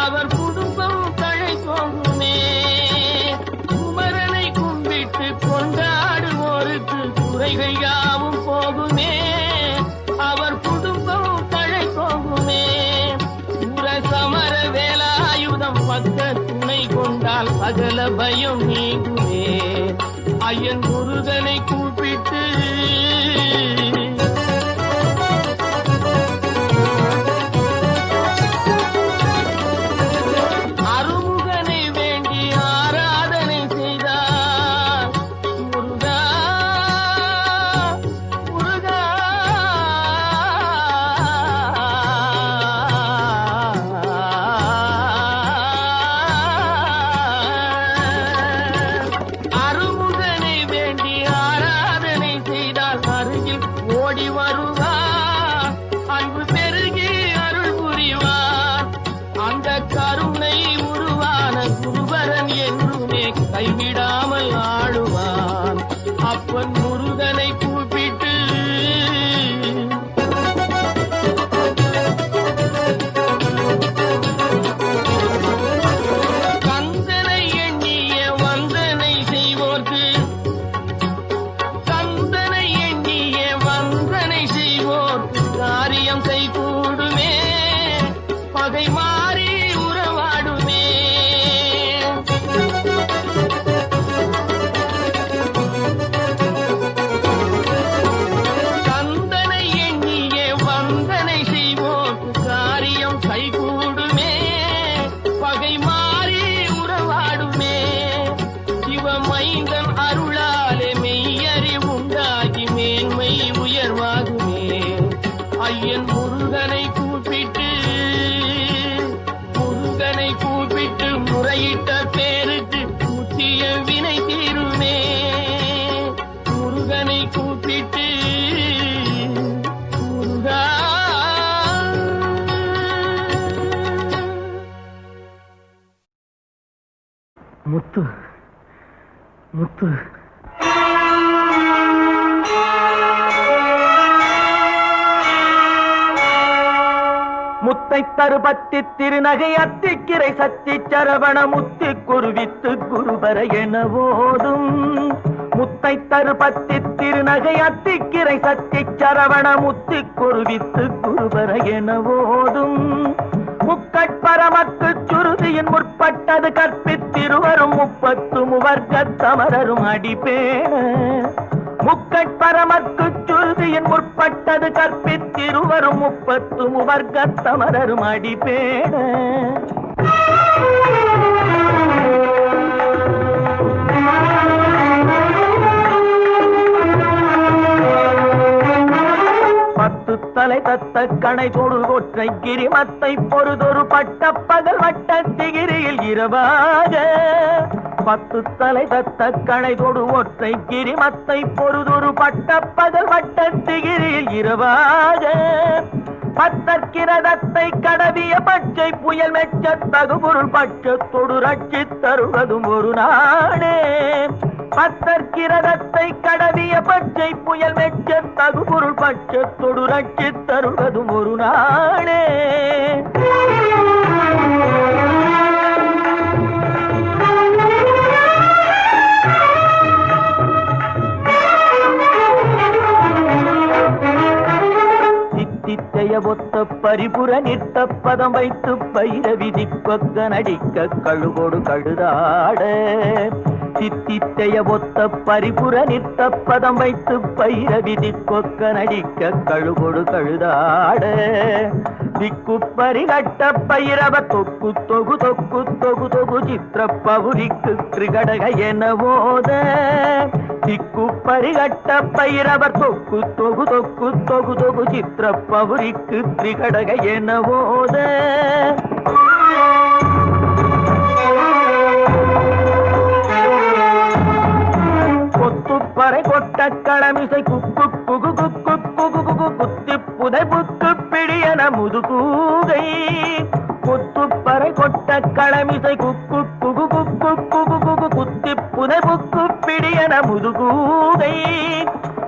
அவர் குடும்பம் தழைத்தோங்குமே. குமரனை கும்பிட்டு கொண்டாடுவோருக்கு குறைகள் யாவும் போகுமே, அவர் குடும்பம் தழைத்தோங்குமே. சமர வேலாயுதம் பக்க துணை கொண்டால் சகல பயம் நீங்குமே. ஐயன் முருகனை கூப்பிட்டு அருமுகனை வேண்டி ஆராதனை செய்தார். முருகா முருகா அருமுகனை வேண்டி ஆராதனை செய்தால் அருகில் ஓடி வருவார். அன்பு பெருகி அருள் புரிவார். அந்த கருணை உருவான குருபரன் என்றுமே கைவிடாமல் ஆடுவான். அப்பன் முருகனை கூப்பிட்டு கந்தனை எண்ணிய வந்தனை செய்வோர்க்கு, கந்தனை எண்ணிய வந்தனை செய்வோர்க்கு காரியம் கைகூடுமே, பகை மாறி உறவாடுமே. கந்தனை எண்ணிய வந்தனை செய்வோர்க்கு காரியம் கைகூடுமே, பகை மாறி உறவாடுமே. சிவமைந்தன் அருளாலே மெய்யறி உண்டாகி மேன்மை உயர்வாகுமே. ஐயன் முருகனை கூப்பிட்டு, முருகனை கூப்பிட்டு முறையிட்ட பேருக்கு கூட்டிய வினை தீருமே. முருகனை கூப்பிட்டு முருகா முத்து முத்து முத்தை தருபத்தி திருநகை அத்திக்கிரை சத்தி சரவண முத்தி குருவித்து குருபர என ஓதும். முத்தை தருபத்தி திருநகை அத்திக்கிரை சத்தி சரவண முத்தி குருவித்து குருபர என ஓதும். முக்கட்பரமக்கு சுருதியின் முற்பட்டது கற்பித்திருவரும் 30 முவர்க்கத்தமரரும் அடிப்பேன. முக்கட்பரமக்கு சுருதியின் முற்பட்டது கற்பித்திருவரும் 30 முவர்க்கத்தமரரும் அடிப்பேன. பத்து தலை தத்த கணை தொடு ஒற்றை கிரிமத்தை பொறுதொரு பட்ட பகல் வட்ட திகிரியில் இரவாக. 10 தலை தத்த கணை தொடு ஒற்றை கிரிமத்தை பொறுதொரு பட்ட பகல் வட்ட திகிரியில் இரவாக. பத்தற்கிரதத்தை கடவிய பச்சை புயல் மெச்ச தகுபொருள் பட்சத்தொடு ரட்சி தருவதும் ஒரு நாடே. பத்தற்கிரதத்தை கடவிய பச்சை புயல் மெச்ச தகுபொருள் பட்சத்தொடு ரட்சி தருவதும் ஒரு நாடே. தித்தித்தைய ஒத்த பரிபுர நிட்ட பதம் வைத்து பைரவி திக்கொக்க நடிக்க கழுகோடு கழுதாட. தித்தித்தைய ஒத்த பரிபுர நிட்ட பதம் வைத்து பைரவி திக்கொக்க நடிக்க கழுகோடு கழுதாட. திக்கு பரிகட்ட பைரவ தொக்கு தொகு தொக்கு தொகு தொகு சித்திர பவுரிக்கு திரிகடக என ஓத. திக்கு பரிகட்ட பைரவர் தொக்கு தொகு தொக்கு தொகு தொகு சித்திர பவுரிக்கு திரிகடக என ஓத. கொத்து கொட்ட களமிசை குக்கு குகு குக்கு குகு குகு குத்தி புதை புத்து பிடியன முதுகூகை குத்துப்பறை கொட்ட களமிசை குக்கு குகு குக்கு குகு குகு குத்தி புதை புக்கு பிடியன முதுகூகை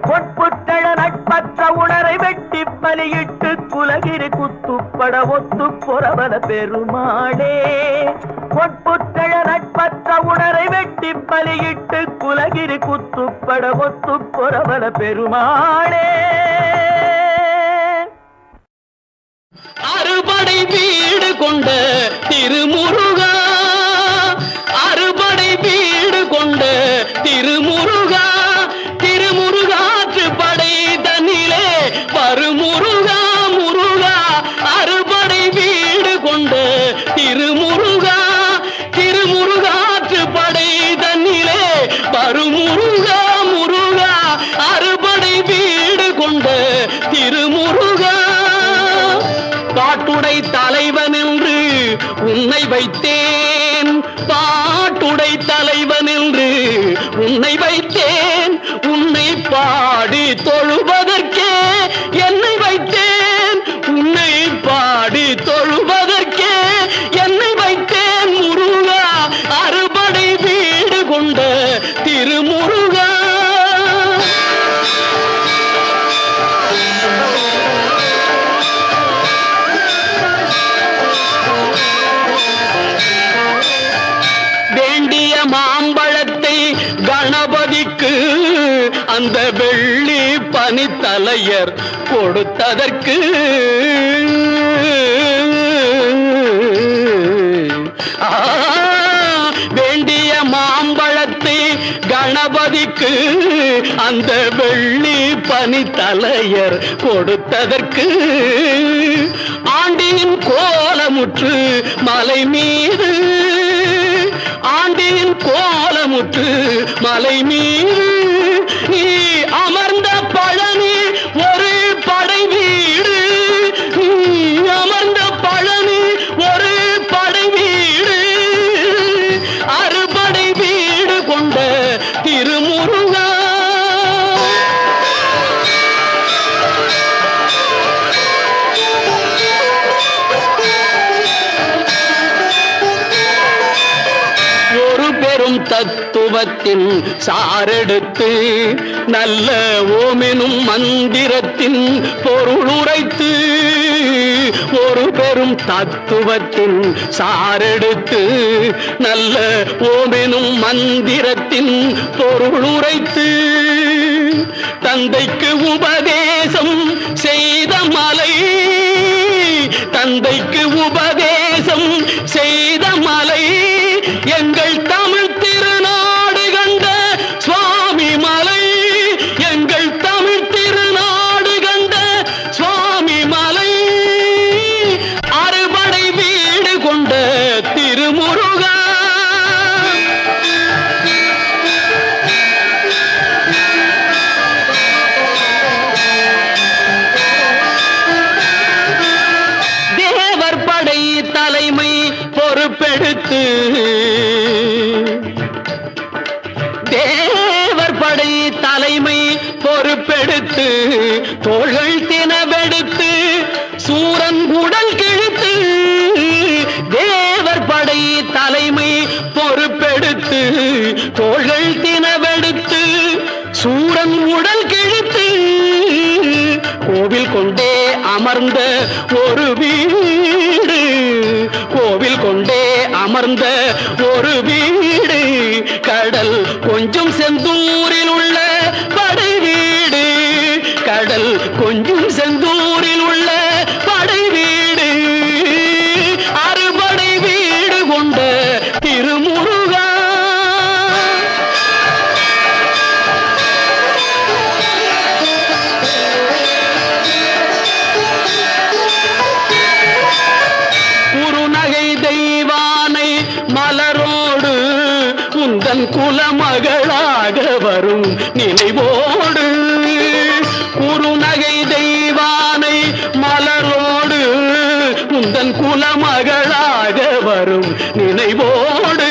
பொற்புட்டழ நட்பற்ற உணரை வெட்டி பலியிட்டு குலகிரி குத்துப்பட ஒத்து பொறவல பெருமாளே பொற்புட்டழ நட்பற்ற உணரை வெட்டி பலியிட்டு குலகிரி குத்துப்பட ஒத்து பொறவல பெருமாளே அறுபடை வீடு கொண்ட திருமுருகா அறுபடை வீடு கொண்ட திருமுருகா திருமுருகாற்று படை தன்னிலே வருமுருகா முருகா அறுபடை வீடு கொண்ட திருமுருகா திருமுருகாற்று படை தன்னிலே வருமுருகா முருகா அறுபடை வீடு கொண்ட திருமுருகா பாட்டுடை தலைவன் என்று உன்னை வைத்தேன் பாட்டுடை தலைவன் என்று உன்னை வைத்தேன் உன்னை பாடி தொழுவதற்கே என்னை வைத்தேன் உன்னை பாடி தொழுவதற்கே என்னை வைத்தேன் முருகா அறுபடை வீடு கொண்ட திருமுருகா மாம்பழத்தை கணபதிக்கு அந்த வெள்ளி பனித்தலையர் கொடுத்ததற்கு வேண்டிய மாம்பழத்தை கணபதிக்கு அந்த வெள்ளி பனித்தலையர் கொடுத்ததற்கு ஆண்டியின் கோலமுற்று மலை மீது ஆண்டியின் கோலமுற்று மலை மீது நீ அமர்ந்த பழனி ஒரு படை வீடு நீ அமர்ந்த பழனி ஒரு படை வீடு அறுபடை வீடு கொண்ட திருமுருகா தத்துவத்தின் சாரெடுத்து நல்ல ஓமெனும் மந்திரத்தின் பொருள் உரைத்து ஒரு பெரும் தத்துவத்தின் சாரெடுத்து நல்ல ஓமெனும் மந்திரத்தின் பொருள் உரைத்து தந்தைக்கு உபதேசம் செய்த மலை தந்தைக்கு உபதேசம் செய்த மலை எங்கள் தமிழ் திருநாடு கண்ட சுவாமி மலை எங்கள் தமிழ் திருநாடு கண்ட சுவாமி மலை அறுபடை வீடு கொண்ட திருமுருகா தேவர் படை தலைமை பொறுப்பெடுத்து தேவர் படை தலைமை பொறுப்பெடுத்து தோள்கள் தினவெடுத்து சூரன் உடல் கிழித்து தேவர் படை தலைமை பொறுப்பெடுத்து தோள்கள் தினவெடுத்து சூரன் உடல் கிழித்து கோவில் கொண்டே அமர்ந்த ஒரு வீடு கோவில் கொண்டே அமர்ந்த ஒரு வீடு கடல் கொஞ்சம் செந்தூரில் உள்ள படை வீடு கடல் கொஞ்சம் செந்தூரில் உள்ள படை வீடு அறுபடை வீடு கொண்ட திருமுருகா குறுநகை தெய்வானை மலரோடு உந்தன் குலமகளாக வரும் நினைவோடு குறுநகை தெய்வானை மலரோடு உந்தன் குலமகளாக வரும் நினைவோடு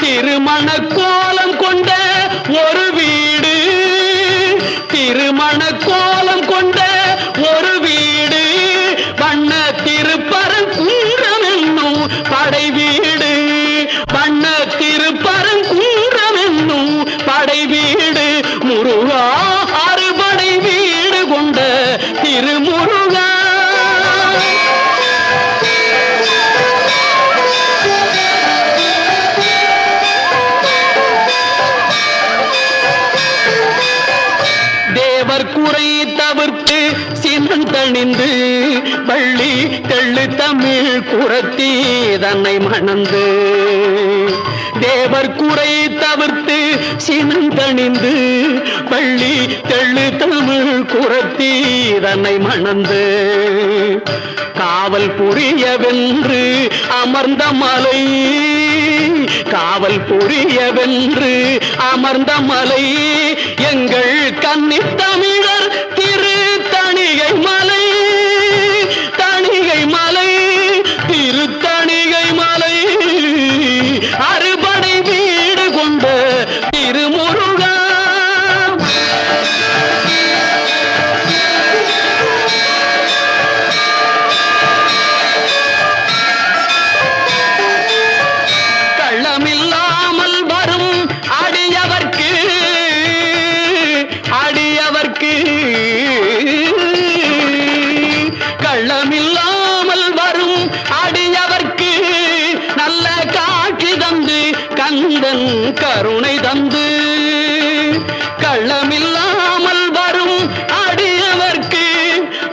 திருமண கோலம் கொண்ட ஒரு வீடு தவிர்த்து சினந்தணிந்து வள்ளி தெள்ளு தமிழ் குரத்தி தன்னை மணந்து தேவர் குறை தவிர்த்து சினந்தணிந்து வள்ளி தெள்ளு தமிழ் குரத்தி தன்னை மணந்து காவல் புரியவென்று அமர்ந்த மலை காவல் புரியவென்று அமர்ந்த மலை எங்கள் கன்னித் தமிழர் திரு தணிகை மலை தணிகை மலை திரு தணிகை மலை அறுபடை வீடு கொண்ட திருமுருகா கள்ளமில்லாமல் வரும் அடியவர்க்கு கள்ளமில்லாமல் வரும் அடியவர்க்கு நல்ல காட்சி தந்து கந்தன் கருணை தந்து கள்ளமில்லாமல் வரும் அடியவர்க்கு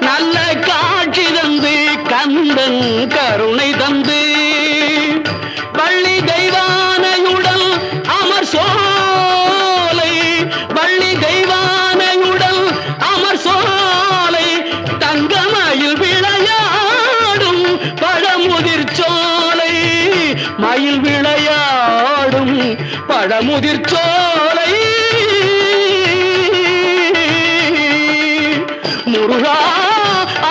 நல்ல காட்சி தந்து கந்தன் கருணை தந்து வள்ளி தெய்வானையுடன் அமர் சோலை வள்ளி தெய்வானையுடன் அமர் சோலை தங்கமயில் விளையாடும் பழமுதிர் சோலை மயில் விளையாடும் பழமுதிர் சோலை முருகா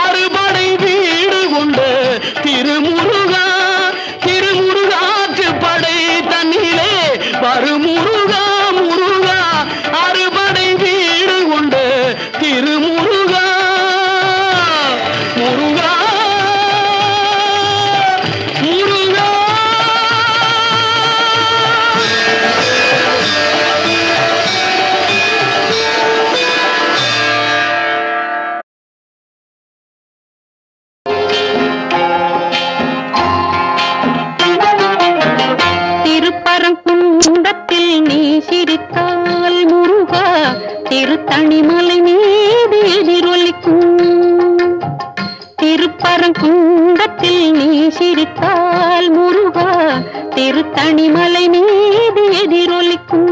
அறுபடை வீடு கொண்ட திருமுருகா திருமுருகாற்று படை தன்னிலே வருமுருகா முருகா அறுபடை வீடு கொண்ட திருமுருகா முருகா முருகா திருப்பரங்குன்றத்தில் நீ சிரித்தால் முருகா திருத்தணிமலை மீது எதிரொலிக்கும் திருப்பரங்குன்றத்தில் நீ சிரித்தால் முருகா திருத்தணிமலை மீது எதிரொலிக்கும்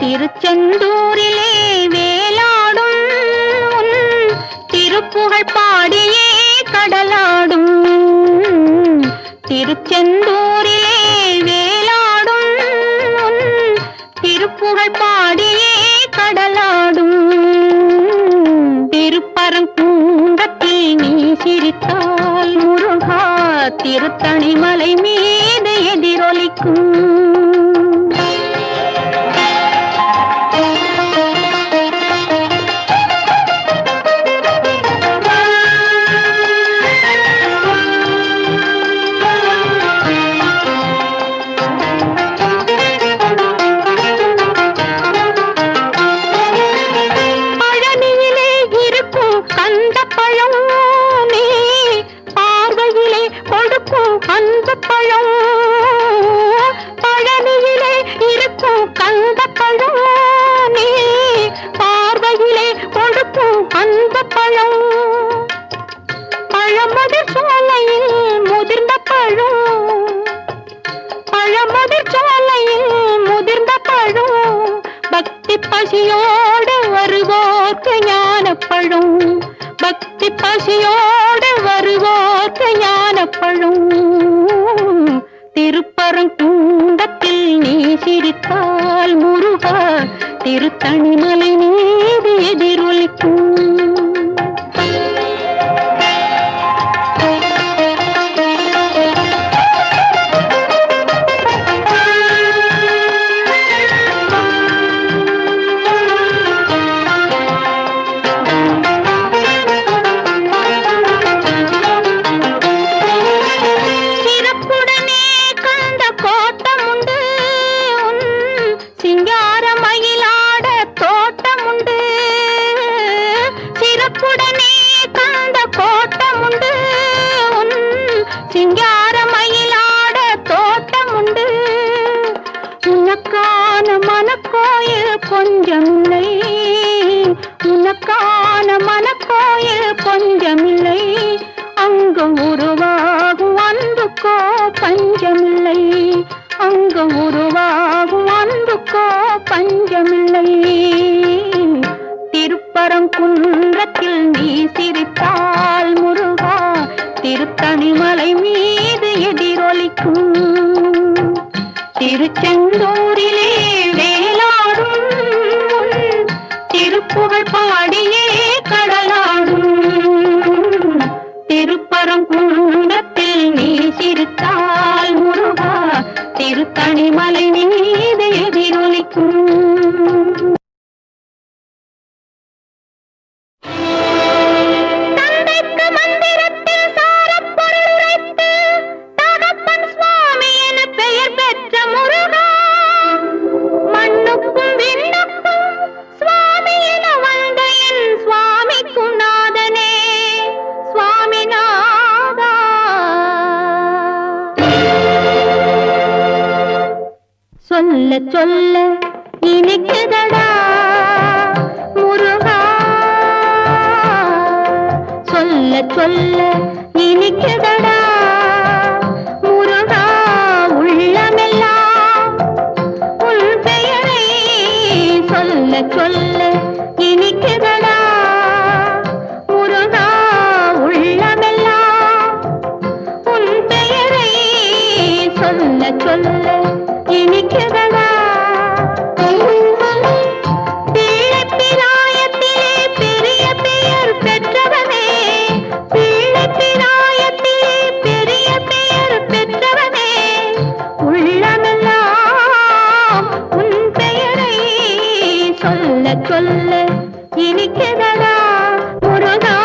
திருச்செந்தூரிலே வேலாடும் உன் திருப்புகழ் பாடியே கடலாடும் திருச்செந்தூரிலே வேலாடும் உன் திருப்புகழ் பாடியே கடலாடும் திருப்பரங்குன்றத்தில் நீ சிரித்தால் முருகா திருத்தணிமலை மீது எதிரொலிக்கும் பழனியிலே இருக்கும் கந்த பழம் நீ பார்வையிலே கொடுக்கும் அந்த பழம் பழமதிர் சோலையில் முதிர்ந்த பழம் பழமதிர் சோலையில் முதிர்ந்த பழம் பக்தி பசியோடு வருவோர்க்கு ஞான பழம் பக்தி பசியோடு வருவோர்க்கு ஞான பழம் திருப்பரங்குன்றத்தில் நீ சிரித்தால் முருகா திருத்தணிமலை மீது எதிரொலிக்கும் உனக்கான மனக்கோயில் கொஞ்சமில்லை, உனக்கான மனக்கோயில் கொஞ்சமில்லை, அங்கு உருவாகும் அன்புக்கோ பஞ்சமில்லை, அங்கு உருவாகும் அன்புக்கோ பஞ்சமில்லை. திருப்பரங்குன்றத்தில் நீ சிரித்தால் முருகா, திருத்தணிமலை மீது எதிரொலிக்கும். திருச்செந்தூரிலே வேலாடும் திருப்புகழ் பாடியே கடலாடும். திருப்பரங்குன்றத்தில் நீ சிரித்தால் முருகா, திருத்தணிமலை மீது எதிரொலிக்கும். சொல்ல சொல்ல இனிக்குதடா முருகா, சொல்ல சொல்ல இனிக்குதடா முருகா, உள்ளமெல்லாம் உன் பெயரை சொல்ல சொல்ல இனிக்குதடா முருகா, உள்ளமெல்லாம் உன் பெயரை சொல்ல சொல்ல இனிக்குதடா. பிள்ளை பிராயத்திலே பெரிய பெயர் பெற்றவனே, பிள்ளை பிராயத்திலே பெரிய பெயர் பெற்றவனே, உள்ளமெல்லாம் உன் பெயரை சொல்ல சொல்ல இனிக்குதடா முருகா.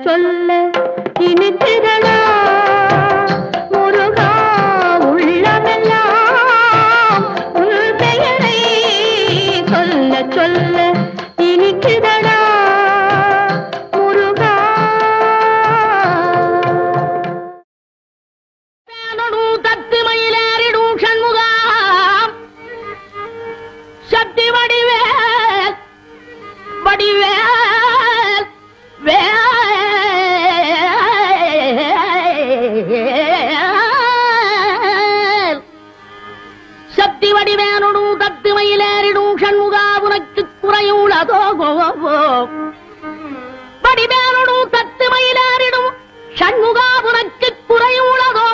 சொல்ல இனிக்குதடா முருகா, உள்ளமெல்லாம் உன் பெயரை சொல்ல சொல்ல இனிக்குதடா முருகா. தத்து மயிலேறிடும் சண்முகா, சக்தி வடிவேல் வடிவேல் சக்தி வடிவேனுடும் தத்து மயிலேறிடும் சண்முகா, உனக்கு குறையுள்ளதோ வடிவேனுடும் தத்து மயிலேறிடும் சண்முகா, உனக்கு குறையுள்ளதோ.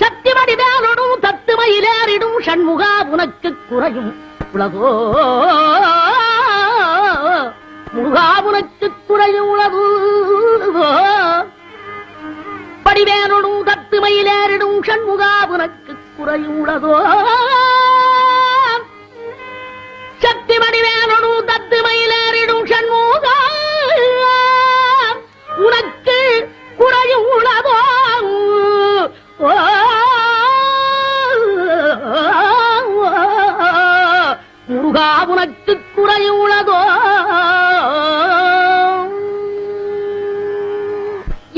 சக்தி வடிவேனுடும் தத்து மயிலேறிடும் சண்முகா, உனக்கு குறையும் உலகோ முருகா, உனக்கு குறையும் உலகு. படிவேனுடும் தத்து மயிலேறிடும் சண்முகா, உனக்கு குறையும் உலகோ. சக்தி வடிவேனுடும் தத்து மயிலேறிடும் சண்முகா, உனக்கு குறையும் உலகோ. முருகா, உனக்கு குறையும் உலகோ.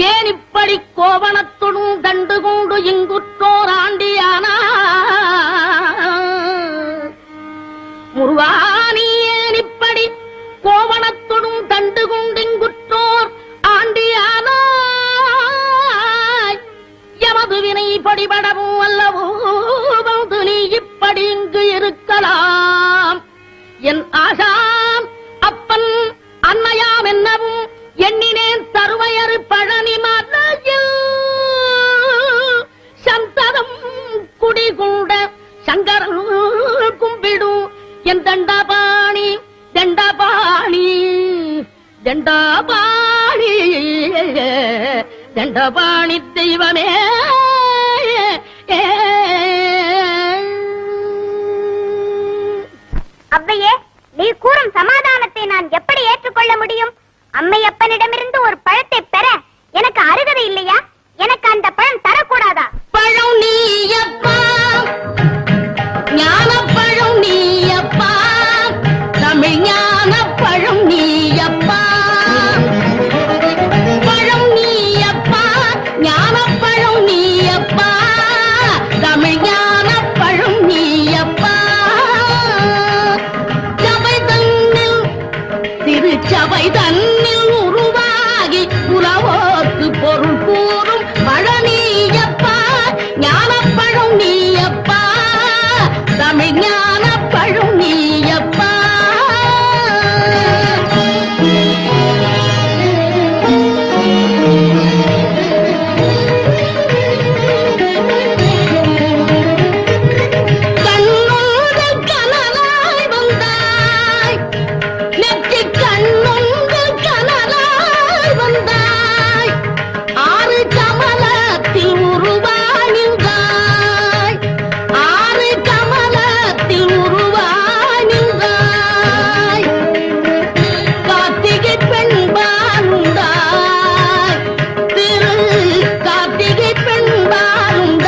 ஏன் இப்படி கோவணத்துடன் கண்டு கொண்டு இங்குற்றோர் ஆண்டியானா முருகா, நீ ஏன் இப்படி கோவணத்துடன் கண்டு கொண்டு இங்குற்றோர் ஆண்டியானா, எமது வினை படிபடவும் அல்லவோ வந்து நீ இப்படி இங்கு இருக்கலாம். என் ஆசாம் அப்பன் அன்னையாம் என்னவும் எண்ணினேன் தண்டபாணி தெய்வமே. அவ்வையே, நீ கூறும் சமாதானத்தை நான் எப்படி ஏற்றுக்கொள்ள முடியும்? அம்மையப்பனிடமிருந்து ஒரு பழத்தை பெற எனக்கு அருகதை இல்லையா? எனக்கு அந்த பழம் தரக்கூடாதா? பழம் நீயப்பா, ஞானப்பழம் நீயப்பா, தமிழ் ஞான பழம் நீயப்பா. பழம் நீயப்பா, ஞானப்பழம் நீயப்பா, தமிழ் ஞான பழம் நீயப்பா. சபை தன்னில், திருச்சபை தன்னில் உருவாகி உறவோக்கு பொருள் கூறும் பழனியப்பா, ஞானப்பழம் நீயப்பா, தமிழ் ஞானப்பழம் நீயப்பா. கண்ணோடு கனலாய் வந்தாய், நெற்றி கண்ணொன்று கனலாய் வந்தாய், ஆறு கமலத்தில் உருவானிந்தாய், ஆறு கமலத்தில் உருவானிந்தாய். கார்த்திகை பெண்பாருந்தாய், திரு கார்த்திகை பெண்பாருந்தாய்.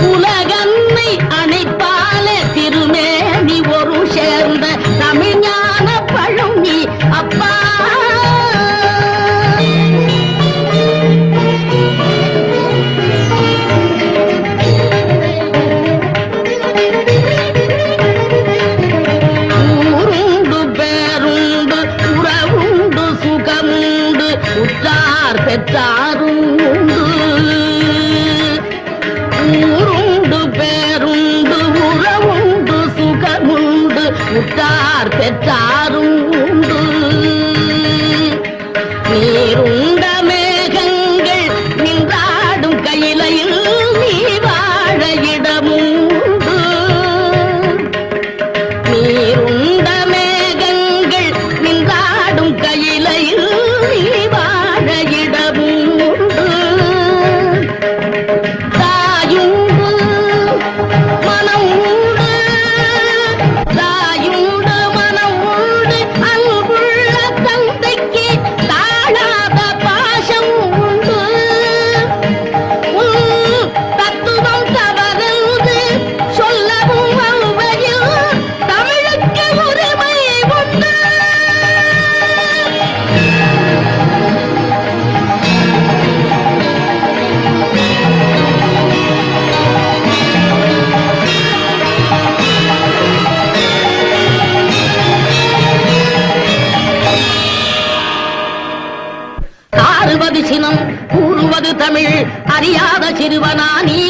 உலகன்னை அணைப்பால திருமேனி ஒரு சேர்ந்த தமிழ் ஞான பழம் நீ அப்பா. ஊருண்டு பேருண்டு உறவுண்டு சுகமுண்டு உற்றார் பெற்றாரும் உண்டு. ஊருண்டு பேருண்டு உறவுண்டு சுகமுண்டு உற்றார் பெற்றாரும் உண்டு. நீருண்ட மேகங்கள் நின்றாடும் கையிலையில் நீ வாழ இடமுண்டு. நீருண்ட மேகங்கள் நின்றாடும் கையிலையில் நீ வாழ இடமுண்டு. தாயுண்டு மனம் உண்டு, தாயுண்டு மனம் உண்டு, அன்புள்ள தந்தைக்கு தாழாத பாசம் உண்டு. உன் தத்துவம் தவறுது சொல்லவும் அவ்வையில் தமிழுக்கு உரிமை உண்டு. ஆறுவது சினம் கூறுவது தமிழ் அறியாத சிறுவனானி.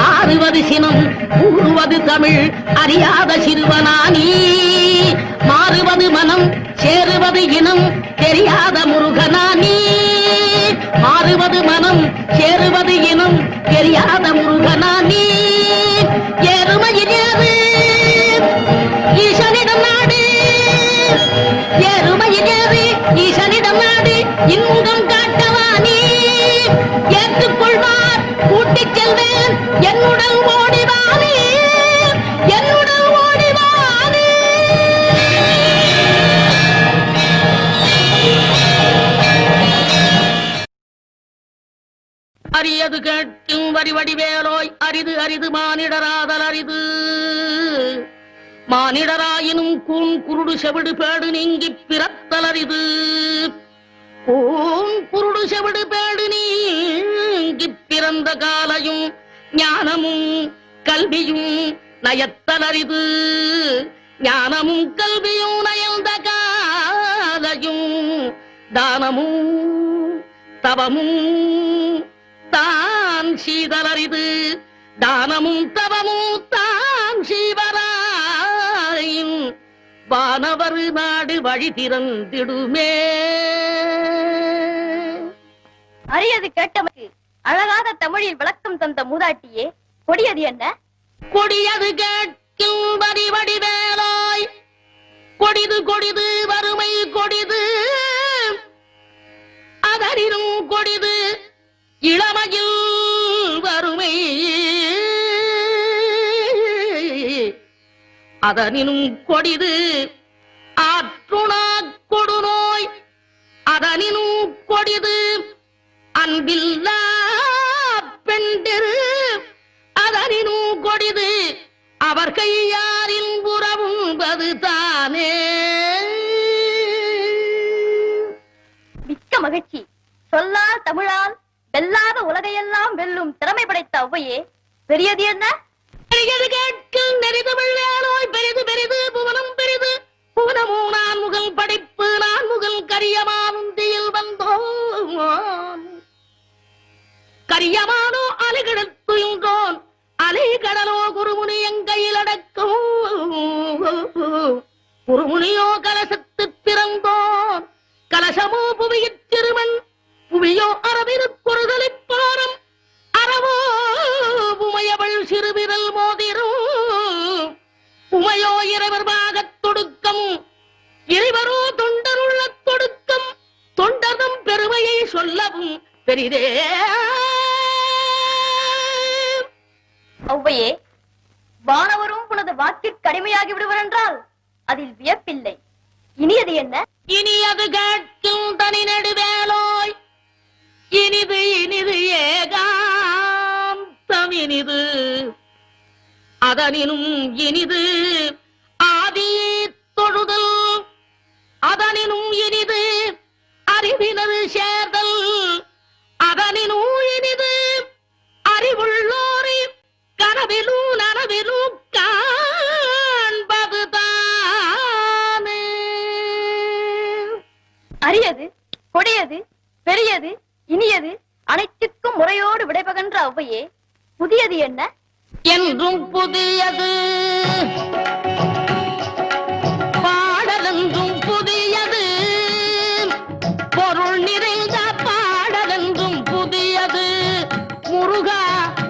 ஆறுவது சினம் கூறுவது தமிழ் அறியாத சிறுவனானி. மாறுவது மனம் சேருவது இனம் தெரியாத முருகனானி. மாறுவது மனம் சேருவது இனம் தெரியாத முருகனானி. எருமையில் ஏறு ஈசனிடம் நாடு, எருமையில் ஏறு ஈசனிடம் நாடு, இன்பம் காட்டவானி. ஏற்றுக்கொள்வார் கூட்டிச் செல்வேன் என்னுடன் ஓடிவானே, என்னுடன் ஓடிவானே. அரியது கேட்கும் வரி வடிவேலோய், அரிது அரிது மானிடராதல் அரிது. மானிடராயினும் கூன் குருடு செவிடு பேடு நீங்கிப் பிறத்தல் அரிது. கூன் குருடு செவிடு பேடு நீங்கிப் பிறந்த காலையும் ஞானமும் கல்வியும் நயத்தல் அரிது. ஞானமும் கல்வியும் நயந்த காலையும் தானமும் தவமும் தான் சீதலரிது. தானமும் தவமும் தான் சீவராயின் வானவர் நாடு வழி திறந்திடுமே. அரியது கேட்டமைக்கு அழகாத தமிழில் விளக்கம் தந்த மூதாட்டியே, கொடியது என்ன? கொடியது கேட்கும் வரி வடிவேலாய், கொடிது கொடிது வறுமை கொடிது. அதனினும் கொடிது ஆற்றுணா கொடுநோய், அதனினும் கொடிது அன்பில்லா பெண்டிரு, அதனினும் கொடிது அவர் கையாரின் புறவும்பது தானே. மிக்க மகிழ்ச்சி. சொல்லால் தமிழால் வெல்லாத உலகையெல்லாம் வெல்லும் திறமை படைத்த ஔவையே, பெரியது என்ன? பெரியது கேட்கும் நெறிதமிழ் வேலோய், பெரிது பெரிது புவனம் பெரிது, புவனமோ நான் முகல் படைப்பு, நான் முகல் கரியமானுந்தியில் வந்தோம். கரியமானோ அலைகிடத்துயின்றோன், அலை கடலோ குருமுனி எங்கையில் அடக்கும். குருமுனியோ கலசத்து திறந்தோன், கலசமோ புவியிற் திருமண், புவியோ அரவிரு குறுதலிப் பாரம், அறவோ உமையவள் சிறுவிரல் மோதிரும். உமையோ இறைவர் பாகத் தொடுக்கம், இறைவரோ தொண்டருள்ள தொடுக்கம், தொண்டர்தம் பெருமையை சொல்லவும் பெரிதே. ஔவையே, வானவரும் உனது வாக்கிற்கு அடிமையாகி விடுவர் என்றால் அதில் வியப்பில்லை. இனியது என்ன? இனியது கேட்கும் தனி நெடுவேலோய், இனிது இனிது ஏகாந்தம் இனிது, அதனினும் இனிது ஆதி தொழுதல், அதனினும் இனிது அறிவினர் சேர்தல், அதனினும் இனிது அறிவுள்ளோரை கனவிலும் நனவிலும் காண்பது தானே. அரியது, கொடியது, பெரியது, இனியது அனைத்திற்கும் முறையோடு விடைபகன்ற ஔவையே, புதியது என்ன? என்றும் புதியது பாடலென்றும் புதியது, பொருள் நிறைந்த பாடலென்றும் புதியது, முருகா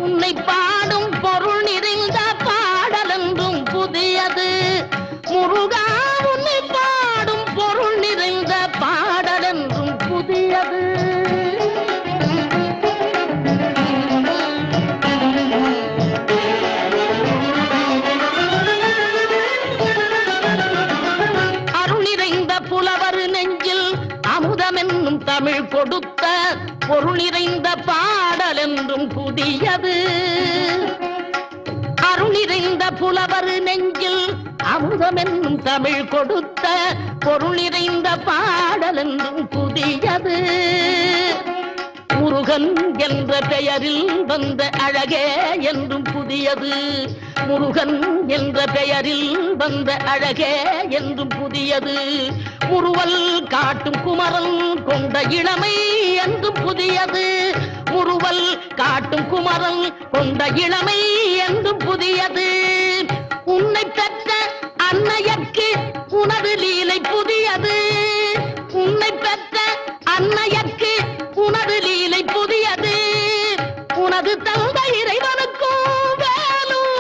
உன்னை பாடும் பொருள் நிறைந்த பாடலென்றும் புதியது, முருகா உன்னை பாடும் பொருள் நிறைந்த பாடலென்றும் புதியது. அமுதமென்னும் தமிழ் கொடுத்த பொருள் நிறைந்த பாடல் என்றும் புதியது, அருள் நிறைந்த புலவர் நெஞ்சில் அமுதமென்னும் தமிழ் கொடுத்த பொருள் நிறைந்த பாடல் என்றும் புதியது, முருகன் என்ற பெயரில் வந்த அழகே என்றும் புதியது, முருகன் என்ற பெயரில் வந்த அழகே என்றும் புதியது, முறுவல் காட்டும் குமரன் கொண்ட இளமை என்றும் புதியது, முறுவல் காட்டும் குமரன் கொண்ட இளமை என்றும் புதியது, உன்னை பெற்ற அன்னையர்க்கு உனது லீலை புதியது, உன்னை பெற்ற அன்னையர்க்கு உனது லீலை புதியது, உனது தந்தை இறைவனுக்கும் வேலும்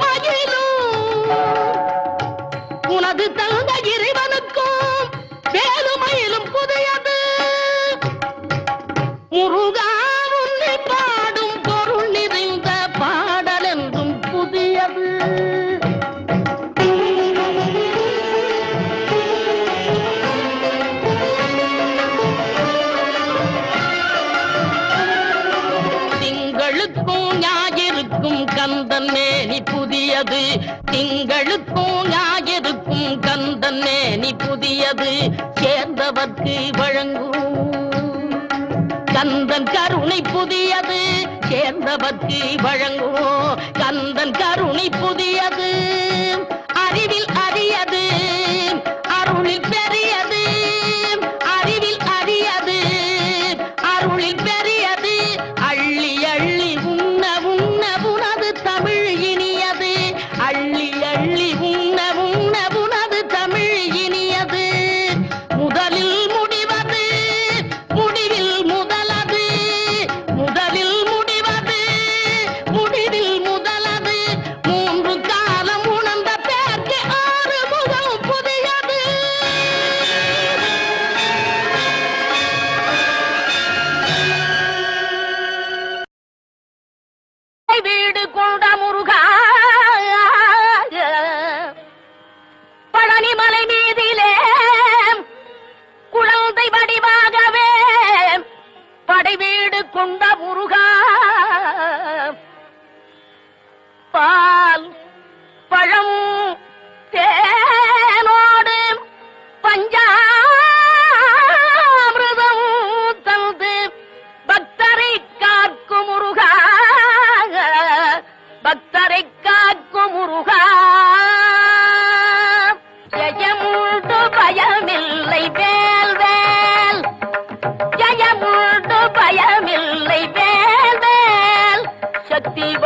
மயிலும், உனது தந்தை இறைவனுக்கும் வேலுமயிலும் புதியது, முருகா உன்னை பாடும் பொருள் நிறைந்த பாடல் என்றும் புதியது. திங்களுக்கும் ஞாயிறுக்கும் கந்தன் மேனி புதியது, திங்களுக்கும் ஞாயிறுக்கும் கந்தன் மேனி புதியது, சேர்ந்தவர்க்கு வழங்கும் கந்தன் கருணை புதியது, சேர்ந்தவர்க்கு வழங்கும் கந்தன் கருணை புதியது, அறிவில் அரியது அருளில் பெரியது, அறிவில் அரியது அருளில் பெரியது, அள்ளி அள்ளி உண்ண உண்ண உனது தமிழ் இனியது, அள்ளி அள்ளி உண்ண உண்ண உனது தமிழ் இனியது, முதலில் முடிவது முடிவில் முதலது, முதலில் முடிவது முடிவில் முதலது, மூன்று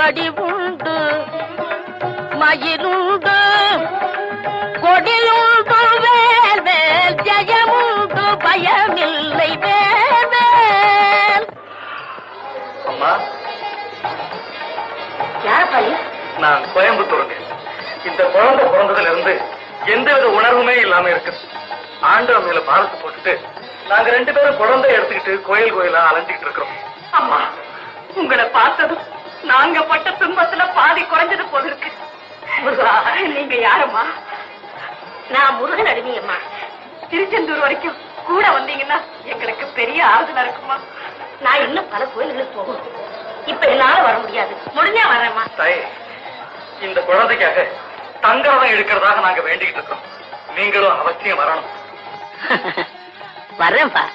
வடிவுண்டு மயிலுண்டு கொடியுண்டு வேல் வேல் ஜெயமுண்டு பயமில்லை வேல் வேல். அம்மா, யார் பள்ளி? நான் கோயம்புத்தூருங்க. இந்த குழந்தை பிறந்ததுல இருந்து எந்தவித உணர்வுமே இல்லாம இருக்கு. ஆண்டவன் மேல பாரத்தை போட்டுட்டு நாங்க 2 பேரும் குழந்தை எடுத்துக்கிட்டு கோயில் கோயிலா அலைஞ்சிட்டு இருக்கிறோம். அம்மா, உங்களை பார்த்ததும் நாங்க பட்ட துன்பத்துல பாதி குறைஞ்சது போல இருக்கு. முருகா, நீங்க யாரம்மா? நான் முருகன் அடிமையம்மா. திருச்செந்தூர் வரைக்கும் கூட வந்தீங்கன்னா எங்களுக்கு பெரிய ஆறுதலா இருக்குமா. நான் இன்னும் பல கோயில்களுக்கு போகணும். இப்ப என்னால வர முடியாது. முடிஞ்சா வரேம்மா. தாயே, இந்த குழந்தைக்காக தங்கரதம் எடுக்கிறதாக நாங்க வேண்டிக்கிட்டு இருக்கோம். நீங்களும் அவசியம் வரணும். வரேன்பா.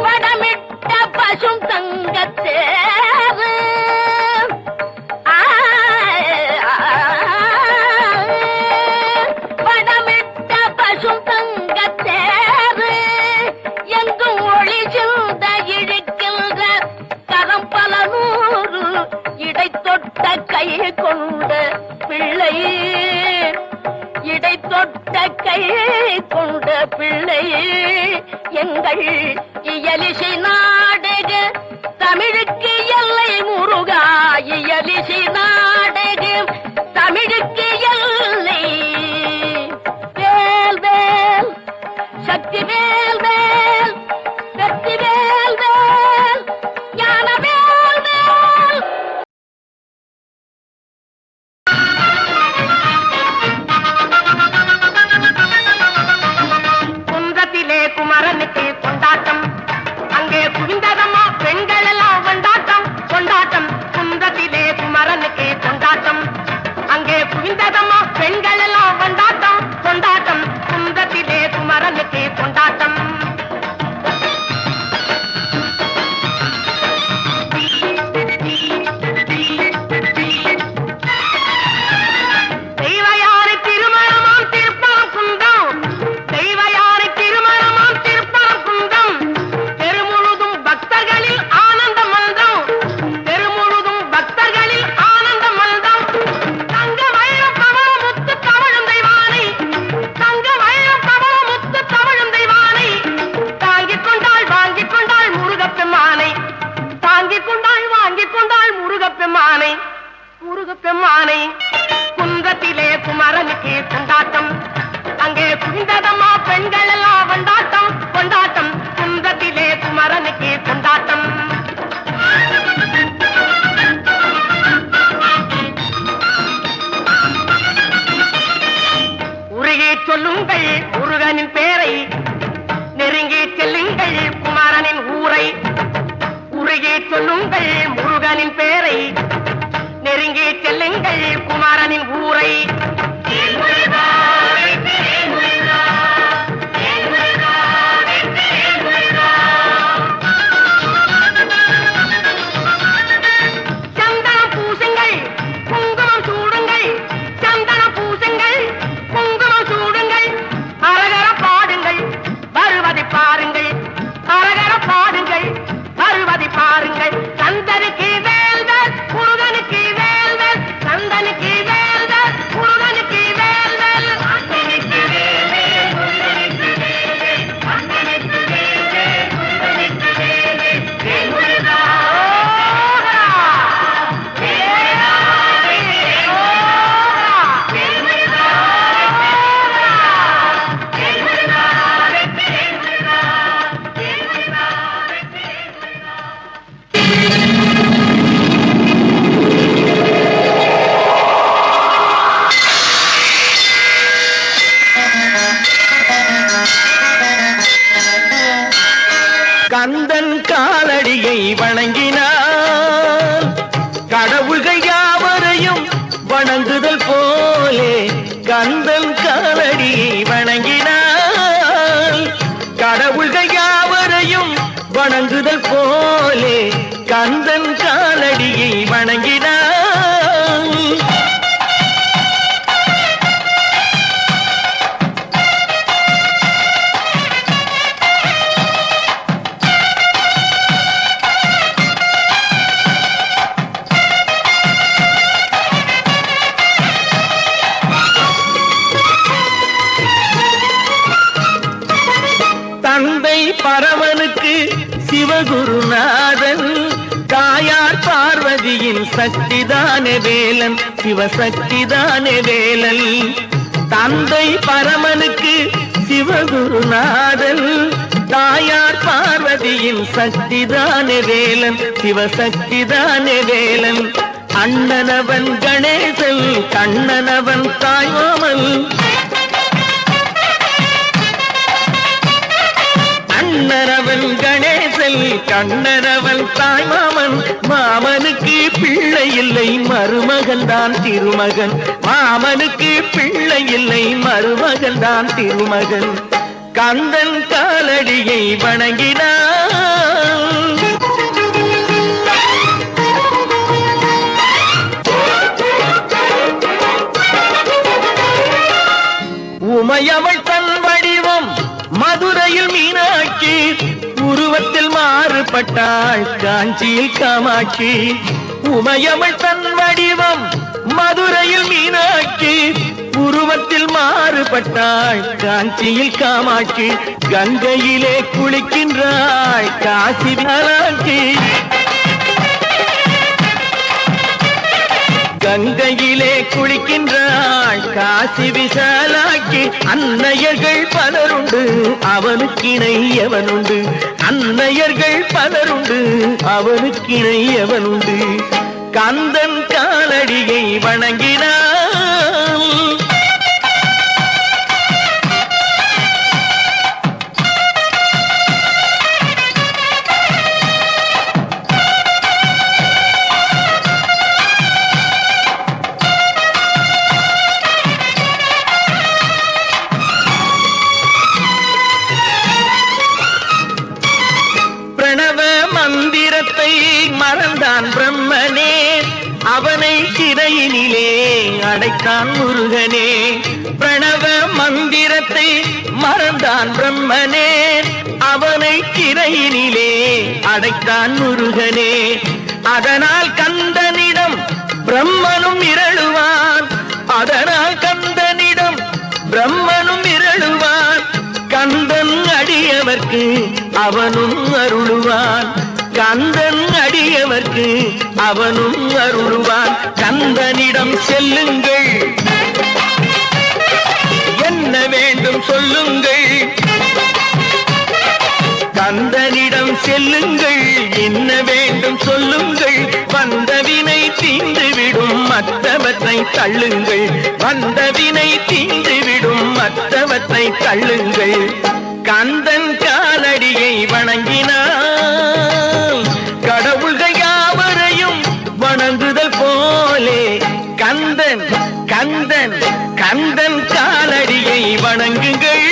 வடமிட்ட பசும் தங்கத்தேவு வடமிட்ட பசும் தங்கத்தேவு எங்கும் ஒளி சிந்த இழுக்கின்ற கரம் பல நூறு இடை தொட்ட கை கொண்ட பிள்ளை இடை தொட்ட கை கொண்ட பிள்ளை எங்கள் இயலிசை நாடக தமிழுக்கு எல்லை முருகா இயலிசை நாடக தமிழுக்கு எல்லை வேல் வேல் சக்தி வேல் வேல் வெற்றி வேல் வேல் ஞான வேல் வேல். குன்றத்திலே குமரனுக்கு கொண்டாட்டம், அங்கே குவிந்ததம்மா பெண்கள் எல்லாம் கொண்டாட்டம் கொண்டாட்டம். குன்றத்திலே குமரனுக்கு கொண்டாட்டம், அங்கே குவிந்ததம்மா பெண்கள் எல்லாம் கொண்டாட்டம் கொண்டாட்டம். குன்றத்திலே குமரனுக்கு கொண்டாட்டம். தெய்வயானை திருமணமாம் திருப்பரம் குன்றம், தெய்வயானை திருமணமாம் திருப்பரம் குன்றம். தெருமுழுதும் பக்தர்களில் ஆனந்த மல்தம், தெருமுழுதும் பக்தர்களில் ஆனந்த மல்தம். தங்க வைரம் பவள முத்து தவழும் தெய்வானை, தங்க வைரம் பவள முத்து தவழும் தெய்வானை. தாங்கிக் கொண்டாள் வாங்கிக் கொண்டாள் முருகப்பெம்மானை, தாங்கிக் கொண்டாள் வாங்கிக் கொண்டாள் முருகப்பெம்மானை முருகப்பெம்மானை. குன்றத்திலே குமரனுக்கு கொண்டாட்டம், அங்கே குவிந்ததம்மா பெண்கள் எல்லாம் கொண்டாட்டம் கொண்டாட்டம். குன்றத்திலே குமரனுக்கு கொண்டாட்டம். உருகி சொல்லுங்கள் முருகனின் பேரை, நெருங்கி செல்லுங்கள் குமரனின் ஊரை. உருகி சொல்லுங்கள் முருகனின் பேரை, நெருங்கி செல்லுங்கள் குமரனின் ஊரை. சந்தனம் பூசுங்கள் குங்குமம் சூடுங்கள், சந்தனம் பூசுங்கள் குங்குமம் சூடுங்கள். அரகர பாடுங்கள் வருவதை பாருங்கள், அரகர பாடுங்கள் வருவதை பாருங்கள். சந்தனுக்கு வேல்வர் முருகனுக்கு வேல்வர், சந்தனுக்கு வேல்வர் முருகனுக்கு வேல்வர். சந்தனுக்கு வேல்வர் முருகனுக்கு வேல்வர், சந்தனுக்கு வேல்வர் முருகனுக்கு வேல்வர். வேல்முருகா வேலா வேலோரா, வேல்முருகா வேல்முருகா வேல்முருகா வேல்முருகா. கந்தன் காலடியை வணங்கினார் கடவுள்கள் யாவரையும் வணங்குதல் போலே. கந்தன் காலடியை வணங்கினார் கடவுள்கள் யாவரையும் வணங்குதல் போலே. கந்தன் காலடியை வணங்கினார். பார்வதியின் சக்திதானே வேலன், சிவசக்திதானே வேலன். தந்தை பரமனுக்கு சிவகுருநாதன், தாயார் பார்வதியின் சக்திதானே வேலன், சிவசக்திதானே வேலன். அண்ணனவன் கணேசன், கண்ணனவன் தாய்மாமன். அண்ணனவன் கணேசன், கண்ணனவன் தாய்மாமன். மாமனுக்கு பிள்ளை இல்லை, மருமகன் தான் திருமகன். மாமனுக்கு பிள்ளை இல்லை, மருமகன் தான் திருமகன். கந்தன் காலடியை வணங்கினான். உமையவள் தன் வடிவம் மதுரையில் மீனாட்சி, உருவத்தில் மாறுபட்டாள் காஞ்சியில் காமாட்சி. உமையவள் தன் வடிவம் மதுரையில் மீனாட்சி, உருவத்தில் மாறுபட்டாள் காஞ்சியில் காமாட்சி. கங்கையிலே குளிக்கின்றாள் காசி விசாலாட்சி. கங்கையிலே குளிக்கின்றாள் காசி விசாலாட்சி. அன்னையர்கள் பலருண்டு, அவனுக்கிணை எவனுண்டு. அன்னையர்கள் பலருண்டு, அவனுக்கிணை எவனுண்டு. கந்தன் காலடியை வணங்கினான். மறந்தான் பிரம்மனே, அவனை சிறையினிலே அடைத்தான் முருகனே. பிரணவ மந்திரத்தை மறந்தான் பிரம்மனே, அவனை சிறையினிலே அடைத்தான் முருகனே. அதனால் கந்தனிடம் பிரம்மனும் இரளுவான், அதனால் கந்தனிடம் பிரம்மனும் இரளுவான். கந்தன் அடியவர்க்கு அவனும் அருளுவான், கந்தன் அடியவர்க்கு அவனும் அருளுவான். கந்தனிடம் செல்லுங்கள், என்ன வேண்டும் சொல்லுங்கள். கந்தனிடம் செல்லுங்கள், என்ன வேண்டும் சொல்லுங்கள். வந்தவினை தீந்துவிடும் மற்றவற்றை தள்ளுங்கள், வந்தவினை தீந்துவிடும் மற்றவற்றை தள்ளுங்கள். கந்தன் காலடியை வணங்கினான். கடவுள்கள் யாவரையும் வணங்குதல் போலே கந்தன் கந்தன் கந்தன் காலடியை வணங்குங்கள்.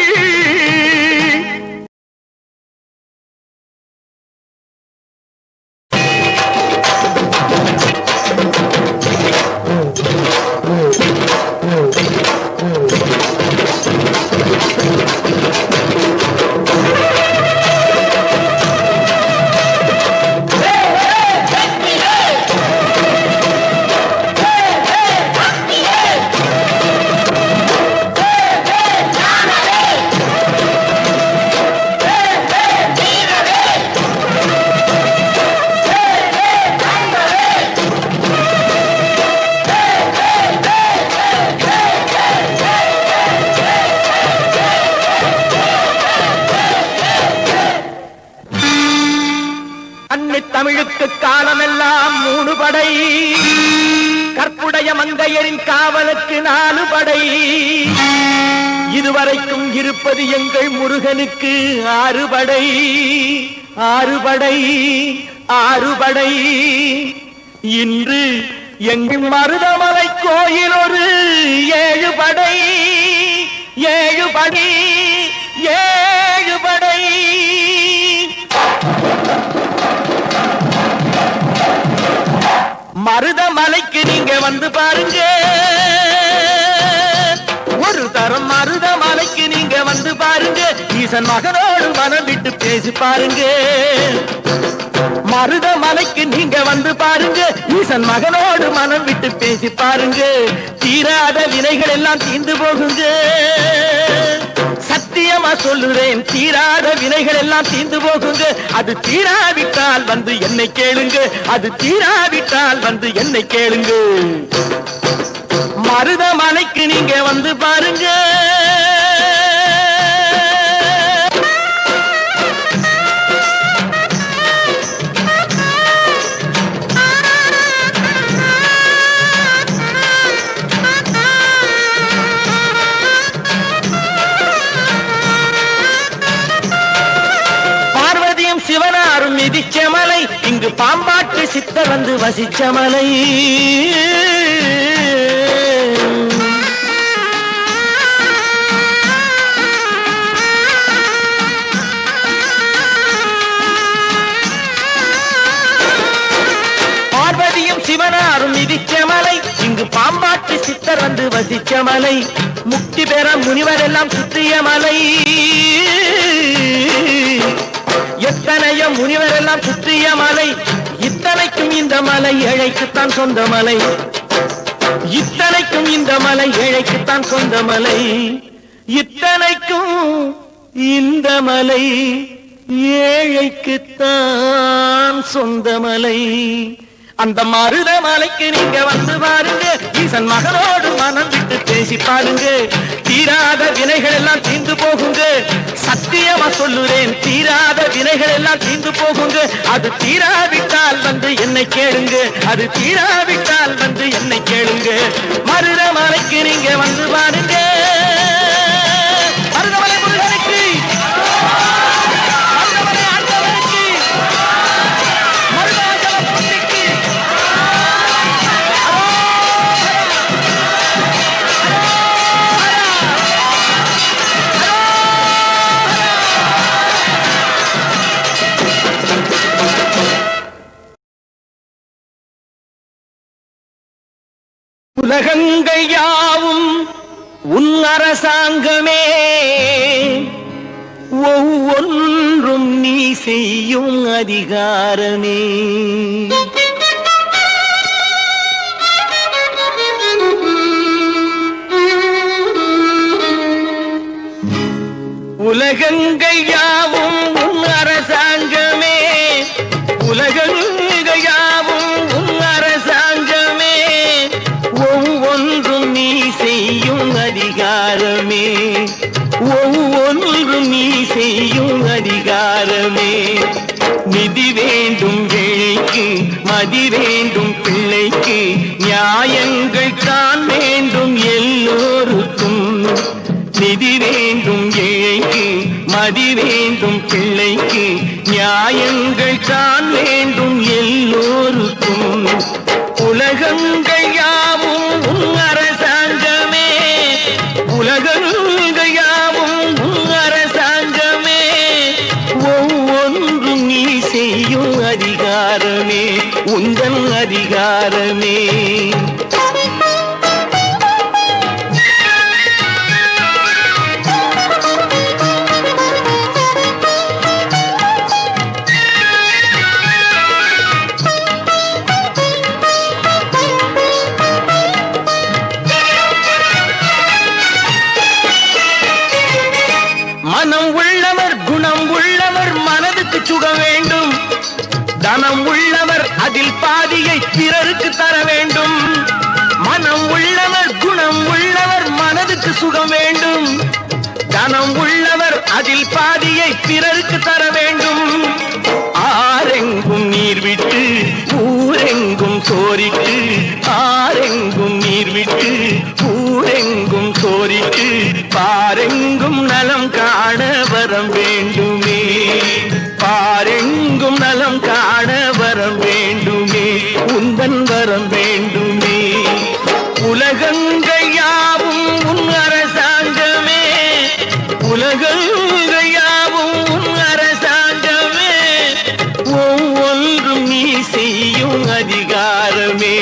தமிழுக்கு காலமெல்லாம் 3 படை, கற்புடைய மங்கையரின் காவலுக்கு 4 படை. இதுவரைக்கும் இருப்பது எங்கள் முருகனுக்கு 6 படை, 6 படை, 6 படை. இன்று எங்கள் மருதமலை கோயில் ஒரு 7 படை, 7 படை, 7 படை. மருதமலைக்கு நீங்க வந்து பாருங்க, ஒரு தரம் மருதமலைக்கு நீங்க வந்து பாருங்க. ஈசன் மகனோடு மனம் விட்டு பேசி பாருங்க. மருதமலைக்கு நீங்க வந்து பாருங்க, ஈசன் மகனோடு மனம் விட்டு பேசி பாருங்க. தீராத வினைகள் எல்லாம் தீர்ந்து போகுங்க. சத்திய சத்தியமா சொல்லுறேன் தீராத வினைகள் எல்லாம் தீர்ந்து போகுங்க. அது தீராவிட்டால் வந்து என்னை கேளுங்க, அது தீராவிட்டால் வந்து என்னை கேளுங்க. மருதமலைக்கு நீங்க வந்து பாருங்க. சிவனாரும் மிதிச்ச மலை, இங்கு பாம்பாட்டு சித்தர் வந்து வசிச்ச மலை. பார்வதியும் சிவனாரும் மிதிச்ச மலை, இங்கு பாம்பாட்டு சித்தர் வந்து வசிச்ச மலை. முக்தி பெற முனிவர் எல்லாம் சுற்றிய மலை. எத்தனையோ முனிவர் எல்லாம் சுற்றிய மலை. இத்தனைக்கும் இந்த மலை ஏழைக்குத்தான் சொந்த மலை. இத்தனைக்கும் இந்த மலை ஏழைக்குத்தான் சொந்த மலை. இத்தனைக்கும் இந்த மலை ஏழைக்குத்தான் சொந்த மலை. அந்த மருத மலைக்கு நீங்க வந்து பாருங்க. ஈசன் மகனோடு மனம் விட்டு பேசி பாருங்க. தீராத வினைகள் எல்லாம் தீர்ந்து போகுங்க. சத்தியமா சொல்லுறேன் தீராத வினைகள் எல்லாம் தீர்ந்து போகுங்க. அது தீராவிட்டால் வந்து என்னை கேளுங்க, அது தீராவிட்டால் வந்து என்னை கேளுங்க. மருத மலைக்கு நீங்க வந்து பாருங்க. மருதமலை முருகனுக்கு, மருதமலை ஆண்டவனுக்கு, மருதாச்சல மூர்த்திக்கு உலகங்கள் யாவும் உன் அரசாங்கமே, ஒவ்வொன்றும் நீ செய்யும் அதிகாரமே. உலகங்கள் யாவும் உன் அரசாங்கமே, உலகங்கள் யாவும் உன் அரசாங்கமே, ஒவ்வொன்றும் நீ செய்யும் அதிகாரமே, ஒவ்வொன்றும் நீ செய்யும் அதிகாரமே. நிதி வேண்டும் ஏழைக்கு, மதி வேண்டும் பிள்ளைக்கு, நியாயங்கள் தான் வேண்டும் எல்லோருக்கும். நிதி வேண்டும் ஏழைக்கு, மதி வேண்டும் பிள்ளைக்கு, நியாயங்கள் தான் வேண்டும் எல்லோருக்கும். உலகங்கள் யாவும் உன் அரசாங்கமே, உலகங்கள் யாவும் உன் அரசாங்கமே, ஒவ்வொன்றும் நீ செய்யும் அதிகாரமே, உந்தன் அதிகாரமே. மனம் உள்ளவர் குணம் உள்ளவர் மனதுக்கு சுகம் வேண்டும். தனம் உள்ளவர் அதில் பாதியை பிறருக்கு தர வேண்டும். மனம் உள்ளவர் குணம் உள்ளவர் மனதுக்கு சுகம் வேண்டும். தனம் உள்ளவர் அதில் பாதியை பிறருக்கு தர வேண்டும். ஆரெங்கும் நீர் விட்டு ஊரெங்கும் சோரிட்டு, ஆரெங்கும் நீர் விட்டு ஊரெங்கும் சோரிட்டு, பாரெங்கும் நலம் காண வரம் வேண்டுமே, பாரெங்கும் நலம் காண வரம் வேண்டுமே, உந்தன் வரம் வேண்டுமே. உலகங்கள் யாவும் உன் அரசாங்கமே, உலகங்கள் யாவும் உன் அரசாங்கமே, ஒவ்வொன்றும் நீ செய்யும் அதிகாரமே,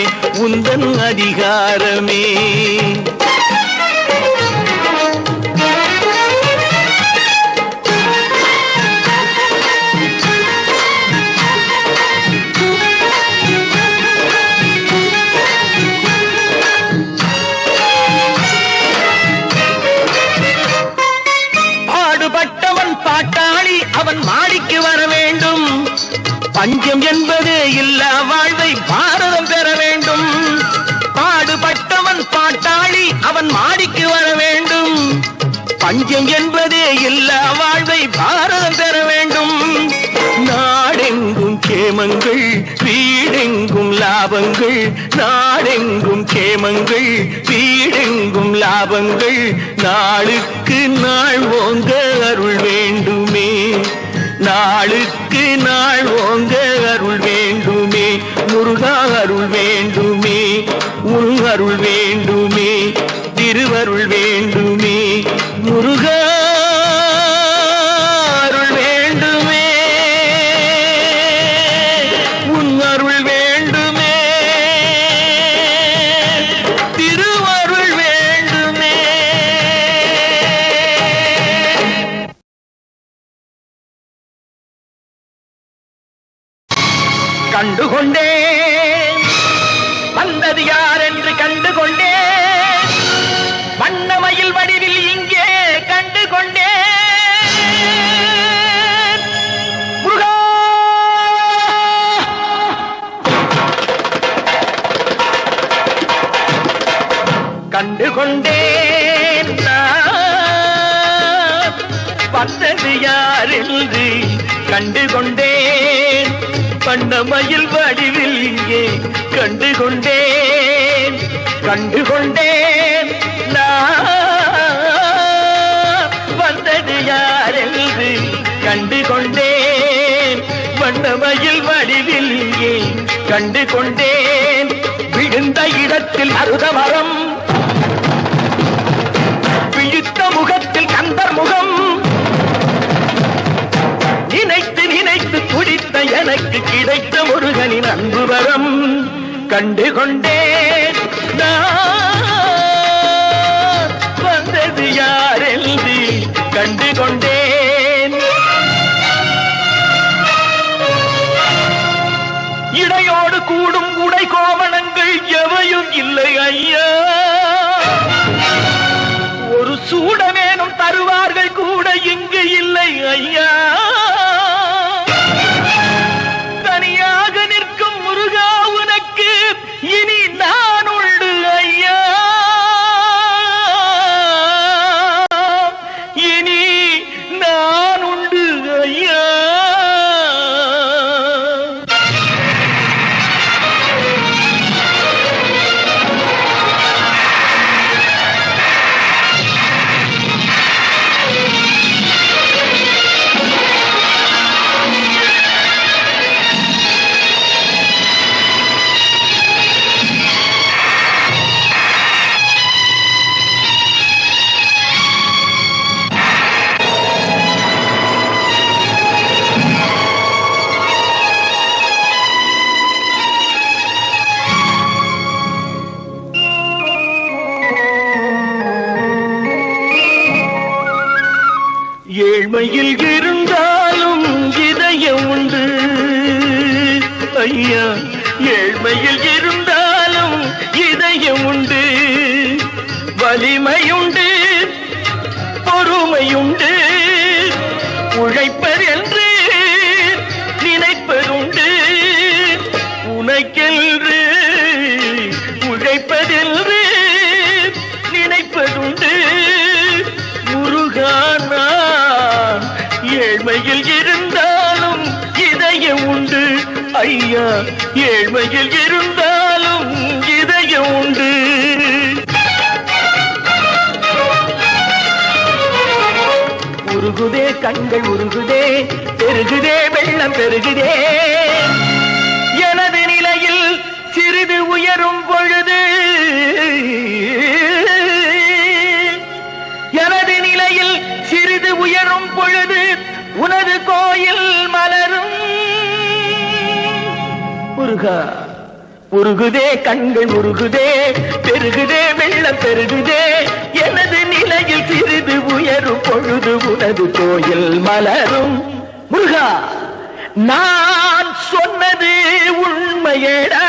உந்தன் அதிகாரமே. பஞ்சம் என்பதே இல்லா வாழ்வை பாரதம் பெற வேண்டும். பாடுபட்டவன் பாட்டாளி, அவன் மாடிக்கு வர வேண்டும். பஞ்சம் என்பதே இல்லா வாழ்வை பாரதம் பெற வேண்டும். நாடெங்கும் கேமங்கள், வீடெங்கும் லாபங்கள். நாடெங்கும் கேமங்கள், வீடெங்கும் லாபங்கள். நாளுக்கு நாள் ஓங்க அருள் வேண்டுமே, நாளுக்கு நாள் ஓங்க அருள் வேண்டுமே. முருகா அருள் வேண்டுமே, உன் அருள் வேண்டுமே, திருவருள் வேண்டுமே. முருகா அருள் வேண்டுமே, உன் அருள் வேண்டுமே, திருவருள் வேண்டுமே. கண்டுகொண்டேன் வந்தது யார் என்று கண்டுகொண்டேன். வண்ணமயில் வடிவில் இங்கே கண்டுகொண்டேன். முருகா! கண்டுகொண்டேன் நான் வந்தது யார் என்று கண்டுகொண்டேன். வண்ணமயில் வடிவில் இங்கே கண்டுகொண்டேன், கண்டுகொண்டேன் நான் வந்தது யார் என்று கண்டுகொண்டேன். வண்ணமயில் வடிவில் இங்கே கண்டுகொண்டேன். விழுந்த இடத்தில் அருதமரம், விழித்த முகத்தில் கந்தர் முகம். நினைத்து நினைத்து துடித்த எனக்கு கிடைத்த முருகனின் அன்பு வரம். கண்டுகொண்டேன் நான் வந்தது யார் என்று கண்டுகொண்டேன். இடையோடு கூடும் உடை கோவணங்கள் எவையும் இல்லை ஐயா. ஒரு சூடமேனும் தருவார்கள் கூட இங்கு இல்லை ஐயா. தனியாக நிற்கும் முருகா உனக்கு இனி நான் உண்டு ஐயா. இனி நான் உண்டு ஐயா. ஏழ்மையில் இருந்தாலும் இதயம் உண்டு ஐயா. ஏழ்மையில் இருந்தாலும் இதயம் உண்டு. வலிமையுண்டு, பொறுமையுண்டு. உழைப்பதென்று நினைப்பதுண்டு. உனக்கென்று உழைப்பதென்று நினைப்பதுண்டு. முருகானா ஏழ்மையில் இருந்தாலும் இதயம் உண்டு ஐயா. ஏழ்மையில் இருந்தாலும் இதயம் உண்டு. உருகுதே கண்கள் உருகுதே, பெருகுதே வெள்ளம் பெருகுதே. எனது நிலையில் சிறிது உயரும் பொழுது, எனது நிலையில் சிறிது உயரும் பொழுது உனது கோயில் மலரும். முருகா உருகுதே கண்கள் உருகுதே, பெருகுதே வெள்ளம் பெருகுதே. எனது நிலையில் சிறிது உயரும் பொழுது உனது கோயில் மலரும். முருகா நான் சொன்னது உண்மையேடா.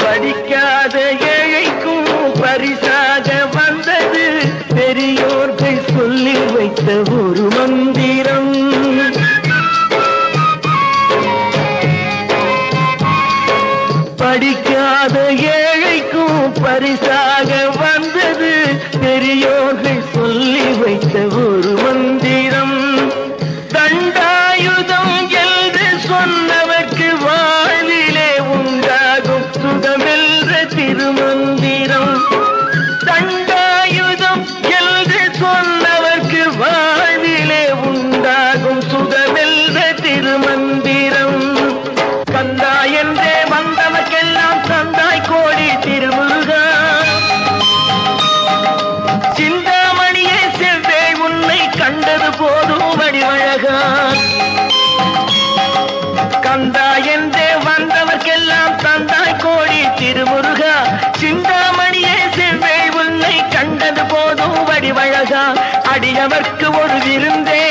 படிக்காத ஏழை முன்னோர்கள் சொல்லி வைத்த ஒரு மந்திரம். தண்டாயுதம் என்று சொன்னவர்க்கு வாழ்விலே உண்டாகும் சுகமென்ற திருமந்திரம். தண்டாயுதம் என்று சொன்னவர்க்கு வாழ்விலே உண்டாகும் சுகமென்ற திருமந்திரம். கந்தா என்றே வந்தவர்க்கெல்லாம் தந்தாய் கோடி திருமுருகா. சிந்தாமணியே செவ்வே உன்னை கண்டது போதும் வடிவழகா. கந்தா என்றே வந்தவர்க்கெல்லாம் தந்தாய் கோடி திருமுருகா. சிந்தாமணியே செவ்வே உன்னை கண்டது போதும் வடிவழகா. அடியவர்க்கு ஒரு விருந்தே